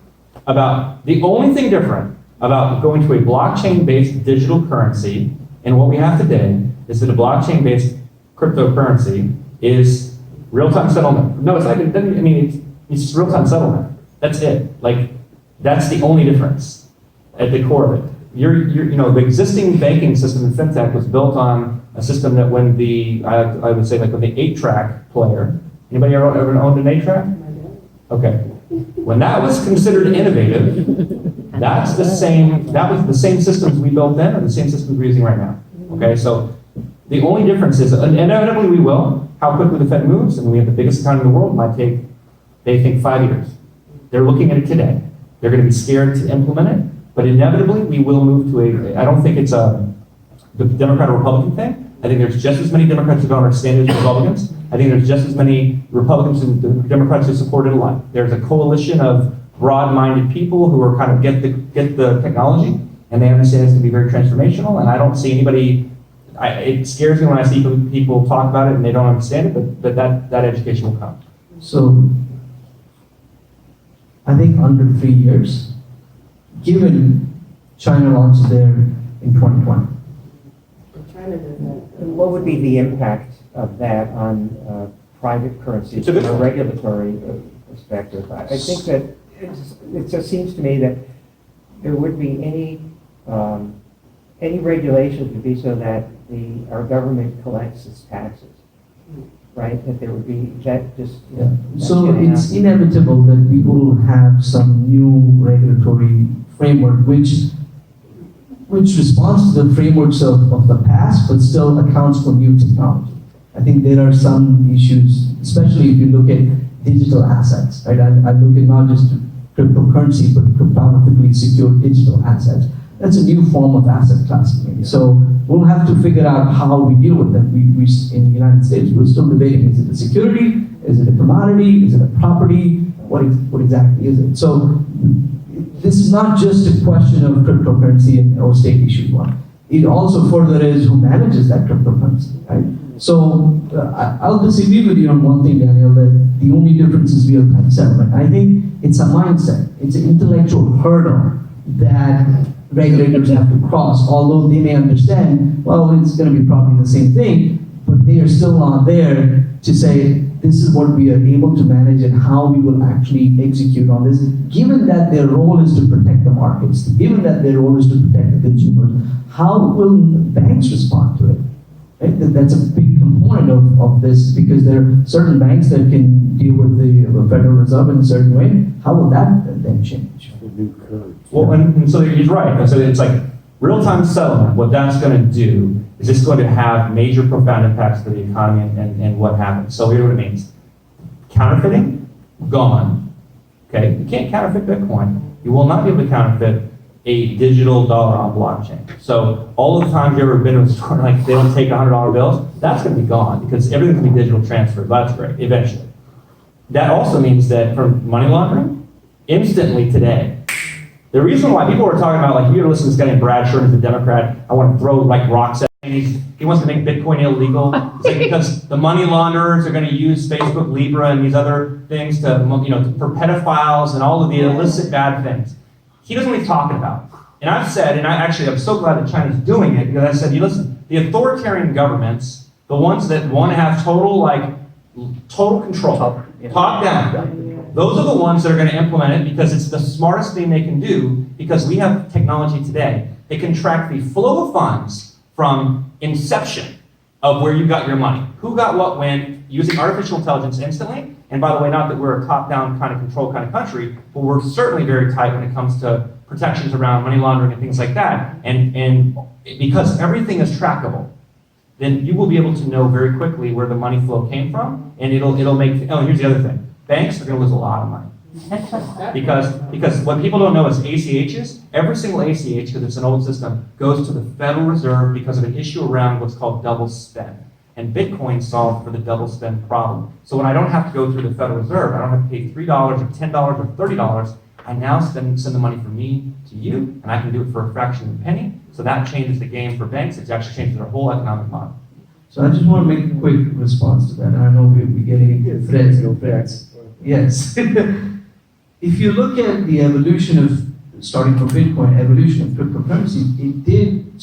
about the only thing different about going to a blockchain-based digital currency, and what we have today is that a blockchain-based cryptocurrency is real-time settlement. No, it's not. It doesn't. I mean, it's just real-time settlement. That's it. Like, that's the only difference at the core of it. The existing banking system in fintech was built on a system that when I would say like with the 8-track player. Anybody ever owned an 8-track? Okay. When that was considered innovative, that was the same systems we built then, or the same systems we're using right now. Okay, so the only difference is, and inevitably we will. How quickly the Fed moves, and we have the biggest economy in the world, might take, they think, 5 years. They're looking at it today. They're going to be scared to implement it, but inevitably we will move to I don't think it's the Democrat or Republican thing. I think there's just as many Democrats who don't understand it as Republicans. I think there's just as many Republicans and Democrats who support it alike. There's a coalition of broad-minded people who are kind of get the technology, and they understand it's going to be very transformational, and I don't see anybody. It scares me when I see people talk about it and they don't understand it, but that education will come. So, I think under 3 years, given China launched there in 2020. And what would be the impact of that on private currencies from a regulatory perspective? I think that it just seems to me that there would be any regulations would be so that our government collects its taxes, right? That there would be that just. Yeah. So it's inevitable that we will have some new regulatory framework which responds to the frameworks of the past, but still accounts for new technology. I think there are some issues, especially if you look at digital assets, right? I look at not just cryptocurrency, but cryptographically secured digital assets. That's a new form of asset class. So we'll have to figure out how we deal with them. We in the United States, we're still debating, is it a security? Is it a commodity? Is it a property? What exactly is it? So this is not just a question of cryptocurrency or state issued one. It also further is who manages that cryptocurrency, right? So I'll disagree with you on one thing, Daniel, that the only difference is real-time settlement. I think it's a mindset. It's an intellectual hurdle that regulators have to cross, although they may understand, well, it's going to be probably the same thing, but they are still not there to say, this is what we are able to manage and how we will actually execute on this. Given that their role is to protect the markets, given that their role is to protect the consumers, how will banks respond to it? Right? That's a big component of this, because there are certain banks that can deal with the Federal Reserve in a certain way. How will that then change? Well, and so he's right. So it's like real-time settlement. What that's going to do is it's going to have major, profound impacts to the economy and what happens. So here's what it means: counterfeiting, gone. Okay, you can't counterfeit Bitcoin. You will not be able to counterfeit a digital dollar on blockchain. So all the times you've ever been to a store, like they don't take $100 bills, that's going to be gone because everything's going to be digital transferred. That's great, eventually. That also means that for money laundering, instantly today. The reason why people are talking about, like, you ever listen to this guy named Brad Sherman, who's a Democrat, I want to throw like rocks at him. He wants to make Bitcoin illegal. It's like because the money launderers are going to use Facebook, Libra, and these other things to, for pedophiles and all of the illicit bad things. He doesn't know what he's talking about. And I've said, and I'm so glad that China's doing it, because I said, listen, the authoritarian governments, the ones that want to have total control, top down, those are the ones that are going to implement it because it's the smartest thing they can do, because we have technology today. They can track the flow of funds from inception of where you got your money. Who got what when, using artificial intelligence instantly. And by the way, not that we're a top-down kind of control kind of country, but we're certainly very tight when it comes to protections around money laundering and things like that. And because everything is trackable, then you will be able to know very quickly where the money flow came from, and it'll make, oh, and here's the other thing. Banks are gonna lose a lot of money. Because what people don't know is ACHs, every single ACH, because it's an old system, goes to the Federal Reserve because of an issue around what's called double spend. And Bitcoin solved for the double spend problem. So when I don't have to go through the Federal Reserve, I don't have to pay $3 or $10 or $30, I now send the money from me to you, and I can do it for a fraction of a penny. So that changes the game for banks. It actually changes their whole economic model. So I just want to make a quick response to that. And I know we're getting into threads and threads. Yes. If you look at the evolution of, starting from Bitcoin, evolution of cryptocurrency, it did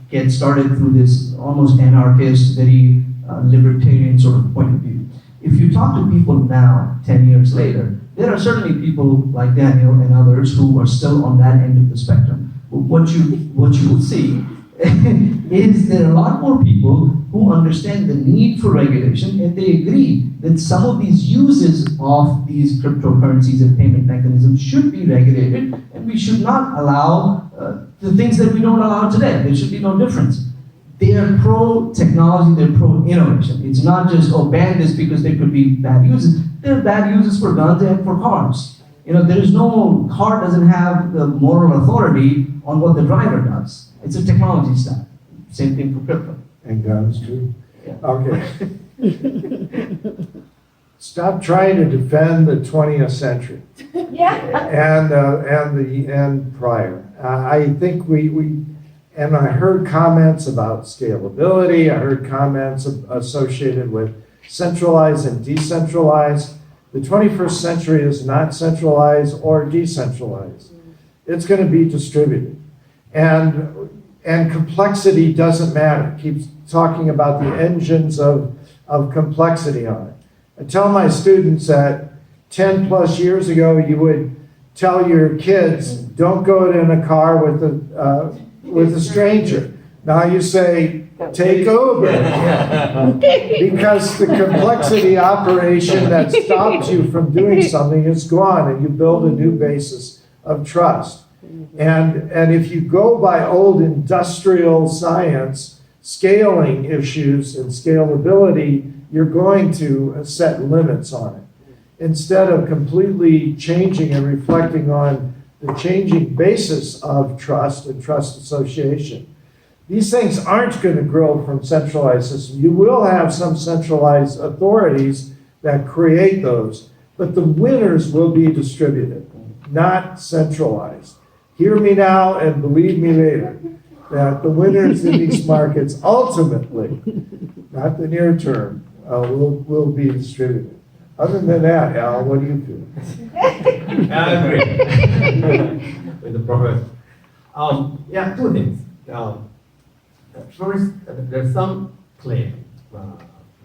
get started through this almost anarchist, very libertarian sort of point of view. If you talk to people now, 10 years later, there are certainly people like Daniel and others who are still on that end of the spectrum. But what you will see is there are a lot more people who understand the need for regulation, and they agree that some of these uses of these cryptocurrencies and payment mechanisms should be regulated, and we should not allow the things that we don't allow today. There should be no difference. They are pro-technology, they're pro-innovation. It's not just, oh, ban this because there could be bad uses. There are bad uses for guns and for cars. You know, there is no, car doesn't have the moral authority on what the driver does. It's a technology stack. Same thing for crypto. And guns too. Yeah. Okay. Stop trying to defend the 20th century Yeah. and prior. I think and I heard comments about scalability. I heard comments associated with centralized and decentralized. The 21st century is not centralized or decentralized. It's going to be distributed. And complexity doesn't matter. Keeps talking about the engines of complexity on it. I tell my students that 10 plus years ago, you would tell your kids, don't go in a car with a stranger. Now you say, take Uber. Because the complexity operation that stops you from doing something is gone, and you build a new basis of trust. And if you go by old industrial science, scaling issues and scalability, you're going to set limits on it. Instead of completely changing and reflecting on the changing basis of trust and trust association. These things aren't going to grow from centralized systems. You will have some centralized authorities that create those, but the winners will be distributed, not centralized. Hear me now and believe me later, that the winners in these markets ultimately, not the near term, will be distributed. Other than that, Al, what do you feel? I agree with the professor. Yeah, two things. First, there's some claim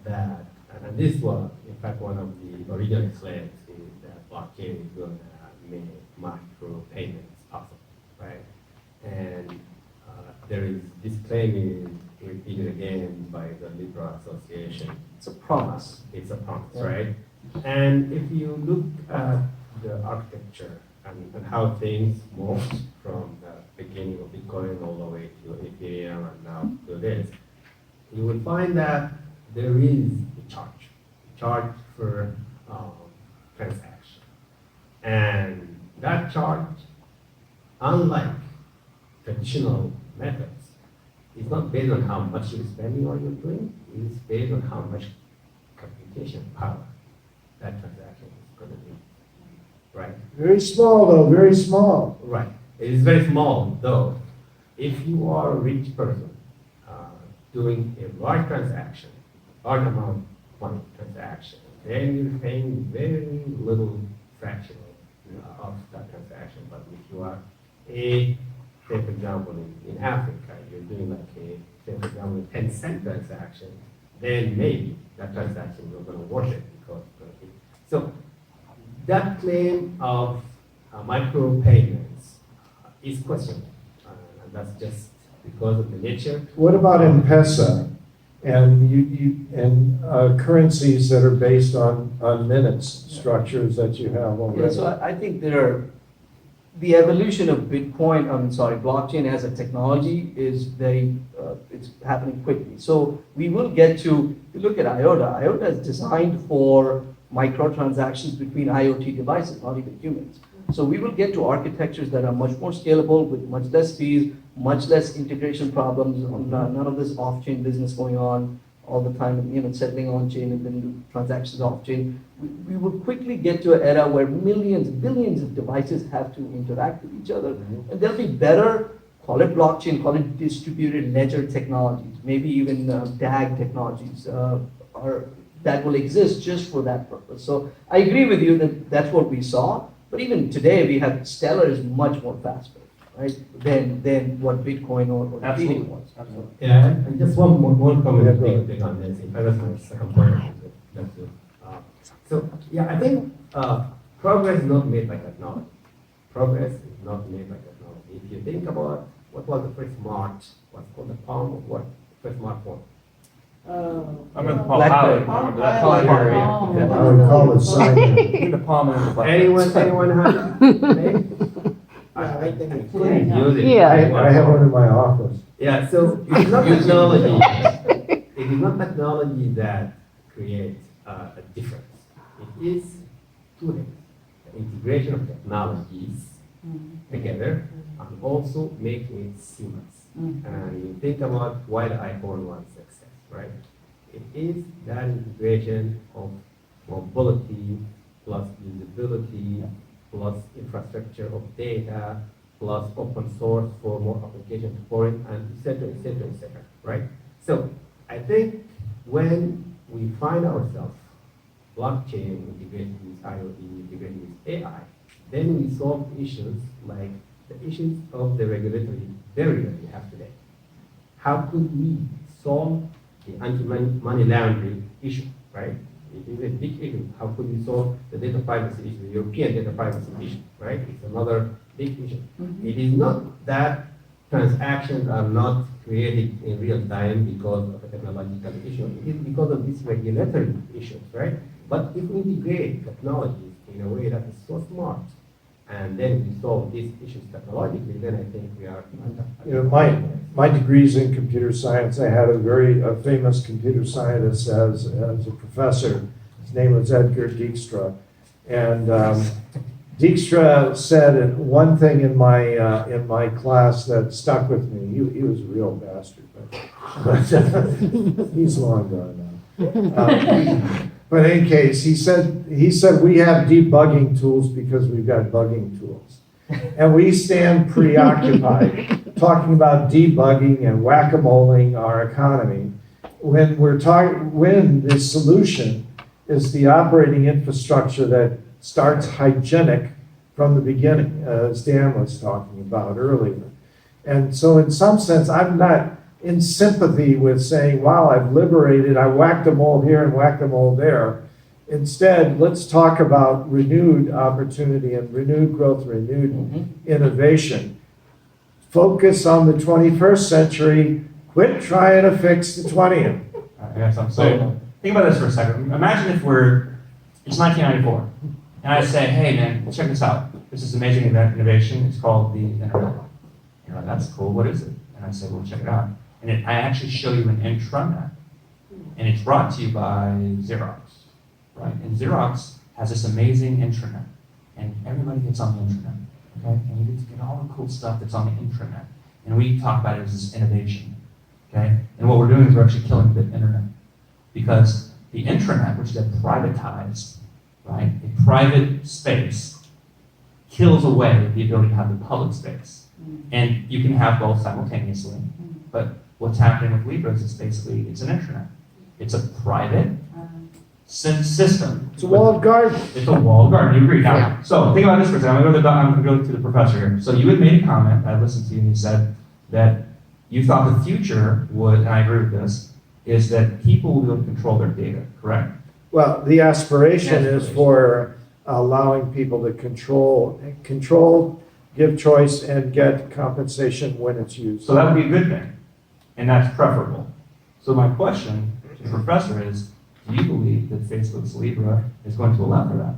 that, and this was in fact one of the original claims, is that blockchain is going to make micro payments possible, right? And there is this claim is repeated again by the Libra Association. It's a promise. It's a promise, Yeah. right? And if you look at the architecture and how things moved from the beginning of Bitcoin all the way to Ethereum and now to this, you will find that there is a charge for transaction. And that charge, unlike traditional methods, is not based on how much you're spending or you're doing, it's based on how much computation power that transaction is going to be, right? Very small, though, very small. Right. It is very small, though. If you are a rich person doing a large transaction, large amount of money transaction, then you're paying very little fraction of that transaction. But if you are say for example, in Africa, you're doing like say for example, a 10-cent transaction, then maybe that transaction is going to worth it because it's going to be. So that claim of micro payments is questionable. And that's just because of the nature. What about M-Pesa and currencies that are based on minutes structures that you have Yeah, already? so I think the evolution of Bitcoin, blockchain as a technology is it's happening quickly. So we will get to, if you look at IOTA, IOTA is designed for microtransactions between IoT devices, not even humans. So we will get to architectures that are much more scalable with much less fees, much less integration problems, none of this off-chain business going on all the time, settling on-chain and then transactions off-chain. We will quickly get to an era where millions, billions of devices have to interact with each other. And there'll be better, call it blockchain, call it distributed ledger technologies, maybe even DAG technologies that will exist just for that purpose. So I agree with you that that's what we saw, but even today we have Stellar is much more faster, right, than what Bitcoin or Ethereum was. Absolutely. Yeah, and just one comment Yeah, to go ahead. take on this. That's my second point. That's it. So, yeah, I think progress is not made by technology. Progress is not made by technology. If you think about what was the first what's called the palm of what? First smartphone. I remember the Palm Blackberry. Pilot. I remember that. Palm Blackberry, Pilot. yeah. I would call it Simon. Between the Palm and the Blackberry. Anyone have? I couldn't use it. Yeah. I have one in my office. Yeah, so it's not technology. It is not technology that creates a difference. It is two things: the integration of technologies together, and also making it seamless. And you think about why the iPhone was a success, right? It is that integration of mobility plus usability plus infrastructure of data plus open source for more application support, and et cetera, right? So I think when we find ourselves blockchain integrated with IoT, integrated with AI, then we solve issues like the issues of the regulatory barrier we have today. How could we solve the anti-money laundering issue, right? It is a big issue. How could we solve the data privacy issue, the European data privacy issue, right? It's another big issue. It is not that transactions are not created in real time because of a technological issue. It is because of these regulatory issues, right? But if we integrate technologies in a way that is so smart, and then we solve these issues technologically, then I think we are. You know, my degree's in computer science. I had a very famous computer scientist as a professor. His name was Edgar Dijkstra. And Dijkstra said one thing in my class that stuck with me. He was a real bastard, but he's long gone now. But in any case, he said we have debugging tools because we've got bugging tools. And we stand preoccupied talking about debugging and whack-a-moling our economy when when the solution is the operating infrastructure that starts hygienic from the beginning, as Dan was talking about earlier. And so in some sense, I'm not in sympathy with saying, wow, I've liberated, I whacked them all here and whacked them all there. Instead, let's talk about renewed opportunity and renewed growth, renewed innovation. Focus on the 21st century, quit trying to fix the 20th. I got something. So think about this for a second. Imagine if it's 1994, and I say, hey man, check this out. This is amazing innovation. It's called the internet. You're like, that's cool. What is it? And I say, well, check it out. And I actually show you an intranet, and it's brought to you by Xerox, right? And Xerox has this amazing intranet, and everybody gets on the intranet, okay? And you get to get all the cool stuff that's on the intranet, and we talk about it as this innovation, okay? And what we're doing is we're actually killing the internet, because the intranet, which is a privatized, right? A private space kills away the ability to have the public space, and you can have both simultaneously, but what's happening with Libra is it's an intranet. It's a private system. It's a walled garden. It's a walled garden. You agree? Now, so think about this for a second. I'm going to go to the professor here. So you had made a comment. I listened to you, and you said that you thought the future would, and I agree with this, is that people will be able to control their data. Correct? Well, the aspiration is for allowing people to control give choice and get compensation when it's used. So that would be a good thing, and that's preferable. So my question to the professor is, do you believe that Facebook's Libra is going to allow for that?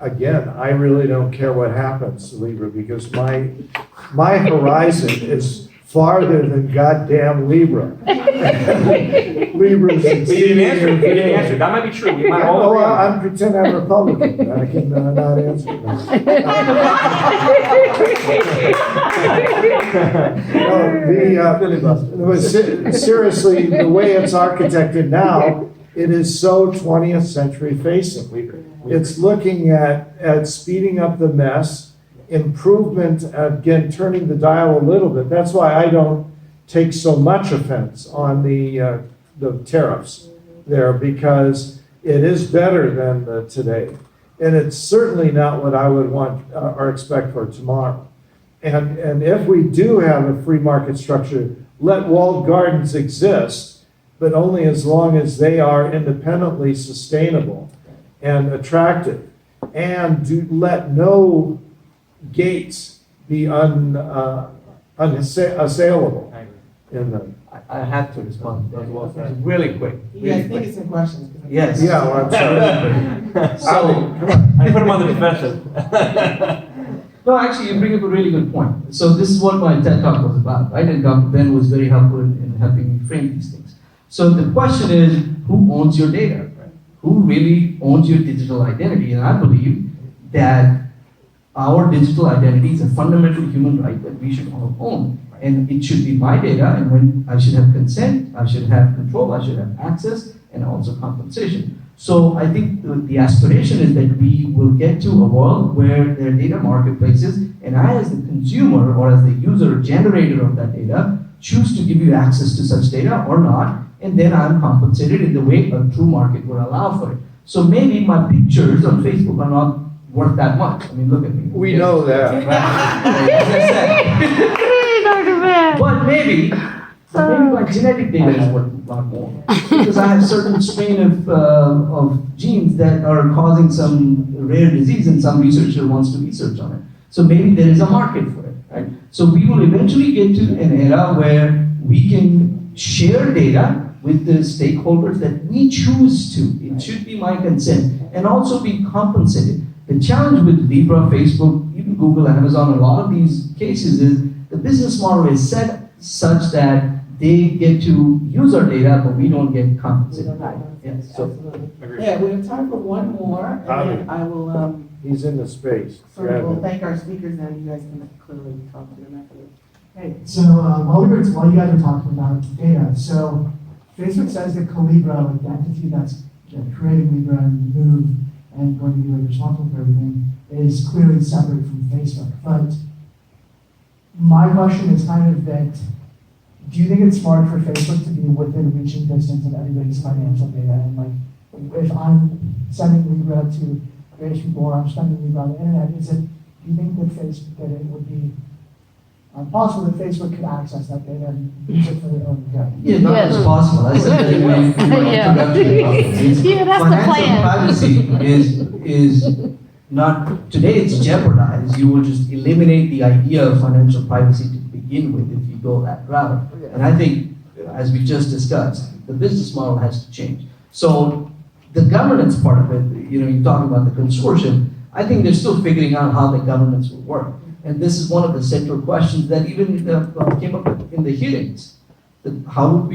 Again, I really don't care what happens, Libra, because my horizon is farther than goddamn Libra. Libra's You didn't answer. You didn't answer. That might be true. We might all Oh, agree. I'm pretend I'm Republican. I can not answer that. Seriously, the way it's architected now, it is so 20th century facing. It's looking at speeding up the mess, improvement, again, turning the dial a little bit. That's why I don't take so much offense on the tariffs there, because it is better than today. And it's certainly not what I would want or expect for tomorrow. And if we do have a free market structure, let walled gardens exist, but only as long as they are independently sustainable and attractive. And do let no gates be unassailable I agree. in them. I have to respond. That's well said. Really quick. Yeah, I Really think quick. it's in questions. Yes. Yeah, well, I'm sorry. So, I put him on the defensive. no, actually, you bring up a really good point. So this is what my TED Talk was about, right? And Dr. Ben was very helpful in helping me frame these things. So the question is, who owns your data? Who really owns your digital identity? And I believe that our digital identity is a fundamental human right that we should all own. And it should be my data, and when I should have consent, I should have control, I should have access, and also compensation. So I think the aspiration is that we will get to a world where there are data marketplaces, and I, as the consumer or as the user generator of that data, choose to give you access to such data or not, and then I'm compensated in the way a true market would allow for it. So maybe my pictures on Facebook are not worth that much. I mean, look at me. We know that. Right? As I said. But maybe my genetic data is worth a lot more. Because I have certain strain of genes that are causing some rare disease and some researcher wants to research on it. So maybe there is a market for it, right? So we will eventually get to an era where we can share data with the stakeholders that we choose to. It should be my consent and also be compensated. The challenge with Libra, Facebook, even Google, Amazon, a lot of these cases is the business model is set such that they get to use our data, but we don't get compensated. Yes, so Absolutely. Yeah, we have time for one more, and then I will, He's in the space. sort of, we'll thank our speakers, and you guys can clearly talk to them after this. Hey, so while you guys were talking about data, so Facebook says that Calibra, like the entity that's creating Libra and Move and going to be like responsible for everything, is clearly separate from Facebook. But my question is kind of that, do you think it's smart for Facebook to be within reaching distance of everybody's financial data? And like, if I'm sending Libra to various people or I'm spending Libra on the internet, do you think that it would be possible that Facebook could access that data and use it for their own good? yeah, not Yes. as possible. I said that in my Yeah. introductory comments. Yeah, that's the Financial plan. privacy is not, today it's jeopardized. You will just eliminate the idea of financial privacy to begin with if you go that route. And I think, as we just discussed, the business model has to change. So the governance part of it, you talk about the consortium, I think they're still figuring out how the governance will work. And this is one of the central questions that even came up in the hearings. That how would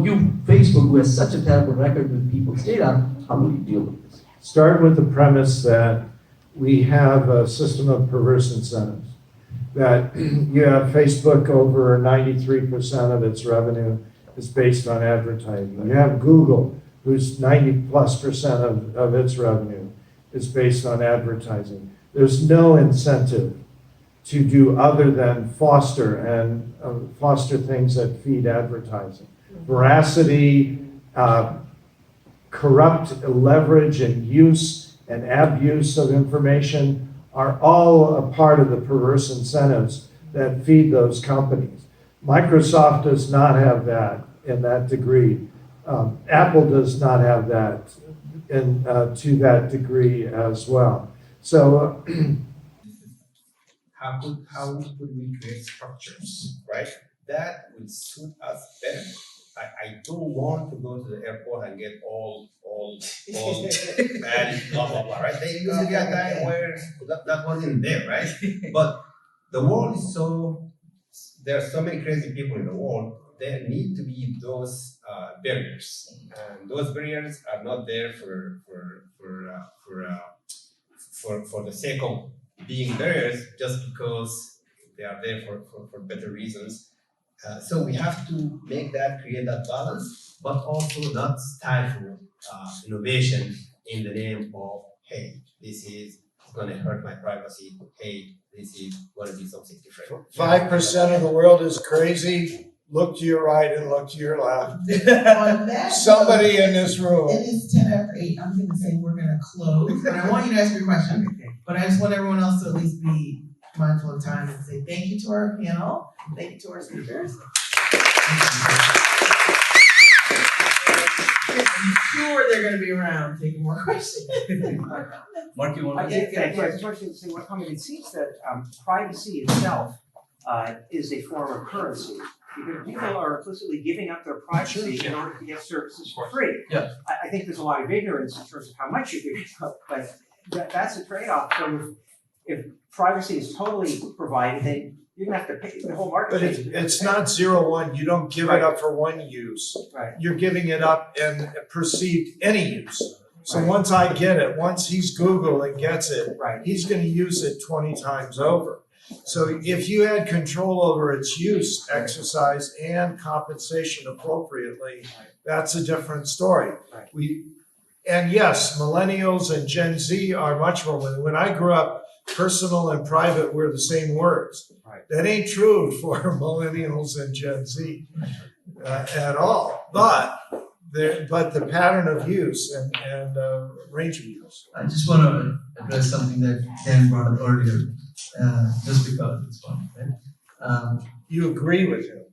you, Facebook, who has such a terrible record with people's data, how would you deal with this? Start with the premise that we have a system of perverse incentives. That you have Facebook, over 93% of its revenue is based on advertising. You have Google, whose 90+% of its revenue is based on advertising. There's no incentive to do other than foster things that feed advertising. Veracity, corrupt leverage and use and abuse of information are all a part of the perverse incentives that feed those companies. Microsoft does not have that in that degree. Apple does not have that to that degree as well. So how could we create structures, right? That would suit us better. I don't want to go to the airport and get all bad, blah, blah, blah, right? There used to be a time where that wasn't there, right? But the world is there are so many crazy people in the world. There need to be those barriers, and those barriers are not there for the sake of being barriers, just because they are there for better reasons. So we have to create that balance, but also not stifle innovation in the name of, hey, this is going to hurt my privacy. Hey, this is going to be something different. 5% of the world is crazy. Look to your right and look to your left. On that Somebody note, in this room. it is 10 after 8. I'm going to say we're going to close, but I want you to ask your question. But I just want everyone else to at least be mindful of time and say thank you to our panel. Thank you to our speakers. I'm sure they're going to be around taking more questions. Mark, you want I to? think, I just wanted to say, it seems that privacy itself is a form of currency. Because people are implicitly giving up their privacy in order to get services for free. Yeah. I think there's a lot of ignorance in terms of how much you're giving up, but that's a trade-off. So if privacy is totally provided, then you're gonna have to pay the whole market. But it's not 0-1. You don't give it up for one use. Right. You're giving it up and perceived any use. So Right. once I get it, once he's Google and gets it, Right. he's going to use it 20 times over. So if you had control over its use, exercise, and compensation appropriately, that's a different story. Right. And yes, millennials and Gen Z are much more. When I grew up, personal and private were the same words. Right. That ain't true for millennials and Gen Z at all. But the pattern of use and range of use. I just want to address something that Dan brought up earlier, just because it's fun, right? You agree with him?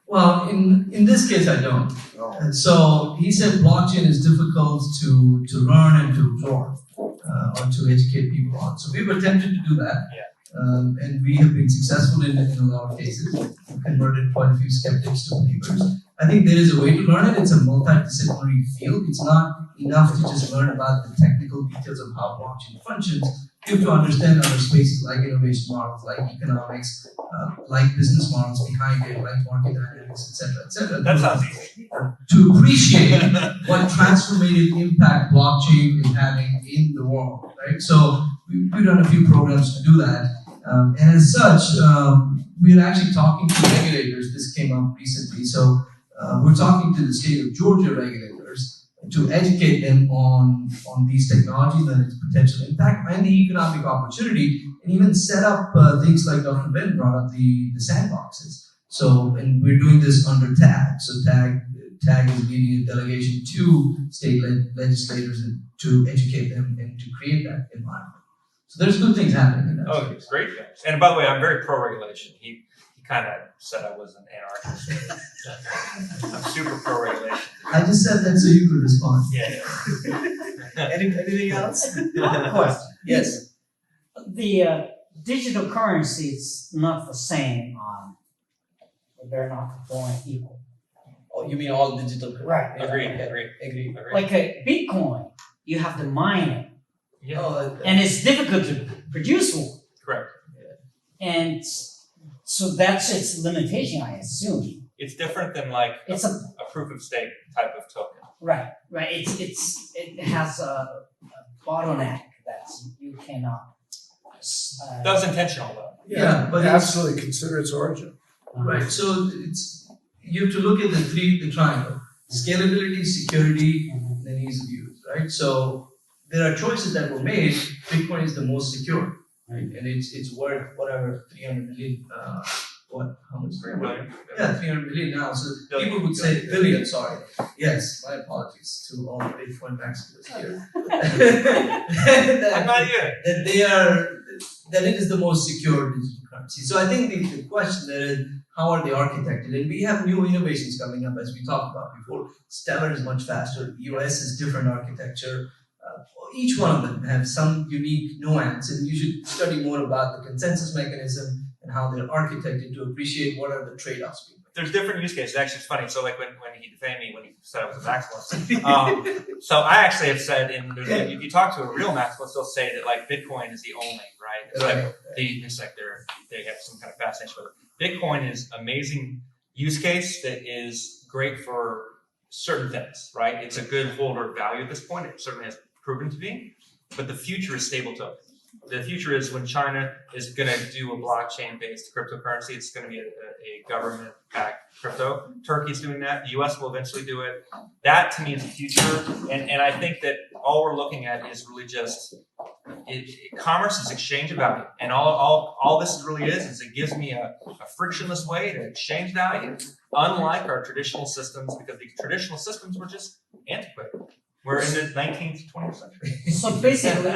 Well, in this case, I don't. No. And so he said blockchain is difficult to learn and to absorb, or to educate people on. So we were tempted to do that. Yeah. And we have been successful in a lot of cases. We converted quite a few skeptics to believers. I think there is a way to learn it. It's a multidisciplinary field. It's not enough to just learn about the technical details of how blockchain functions. You have to understand other spaces like innovation models, like economics, like business models behind it, like market dynamics, etc. That sounds easy. To appreciate what transformative impact blockchain is having in the world, right? So we've done a few programs to do that. And as such, we're actually talking to regulators. This came up recently. So we're talking to the state of Georgia regulators to educate them on these technologies and its potential impact and the economic opportunity, and even set up things like Dr. Ben brought up, the sandboxes. So, and we're doing this under TAG. So TAG is leading a delegation to state legislators to educate them and to create that environment. So there's good things happening in that Oh, space. great things. And by the way, I'm very pro-regulation. He kind of said I was an anarchist. I'm super pro-regulation. I just said that so you could respond. Yeah. Anything else? One question. Yes. The digital currency is not the same they're not born equal. Oh, you mean all digital? Right. Agreed. Like a Bitcoin, you have to mine it, Yeah. and it's difficult to produce one. Correct. And so that's its limitation, I assume. It's different than like It's a proof of stake type of token. Right. It has a bottleneck that you cannot. That was intentional though. Yeah, but it's- absolutely consider its origin. Right, so you have to look at the triangle: scalability, security, and then ease of use, right? So there are choices that were made. Bitcoin is the most secure, right? And it's worth whatever 300 million. How much? 300 million. Yeah, 300 million now. So Billion. people would say billion. Sorry. Yes, my apologies to all the Bitcoin maximalists here. I'm not here. That it is the most secure digital currency. So I think the question there is, how are they architected? And we have new innovations coming up, as we talked about before. Stellar is much faster. EOS is different architecture. each one of them have some unique nuance, and you should study more about the consensus mechanism and how they're architected to appreciate what are the trade-offs being made. There's different use cases. Actually, it's funny. So like when he defamed me, when he said I was a maximalist, so I actually have said if you talk to a real maximalist, they'll say that like Bitcoin is the only, right? It's like it's like they have some kind of fascination with it. Bitcoin is amazing use case that is great for certain things, right? It's a good holder of value at this point. It certainly has proven to be, but the future is stable token. The future is when China is going to do a blockchain-based cryptocurrency. It's going to be a government-backed crypto. Turkey's doing that. The U.S. will eventually do it. That, to me, is the future. And I think that all we're looking at is really just commerce is exchange of value. And all this really is it gives me a frictionless way to exchange value, unlike our traditional systems, because the traditional systems were just antiquated. We're in the 19th, 20th century. So basically,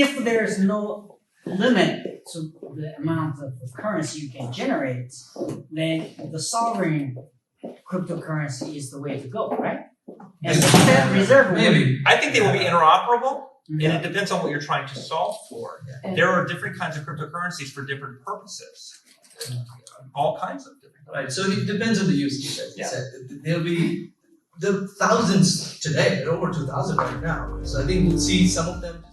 if there's no limit to the amount of currency you can generate, then the sovereign cryptocurrency is the way to go, right? And the Fed Reserve Maybe. I think they will be interoperable, and it depends on what you're trying to solve for. There are different kinds of cryptocurrencies for different purposes. All kinds of different. Right, so it depends on the use case, as you said. There'll be thousands today, there are over 2,000 right now. So I think we'll see some of them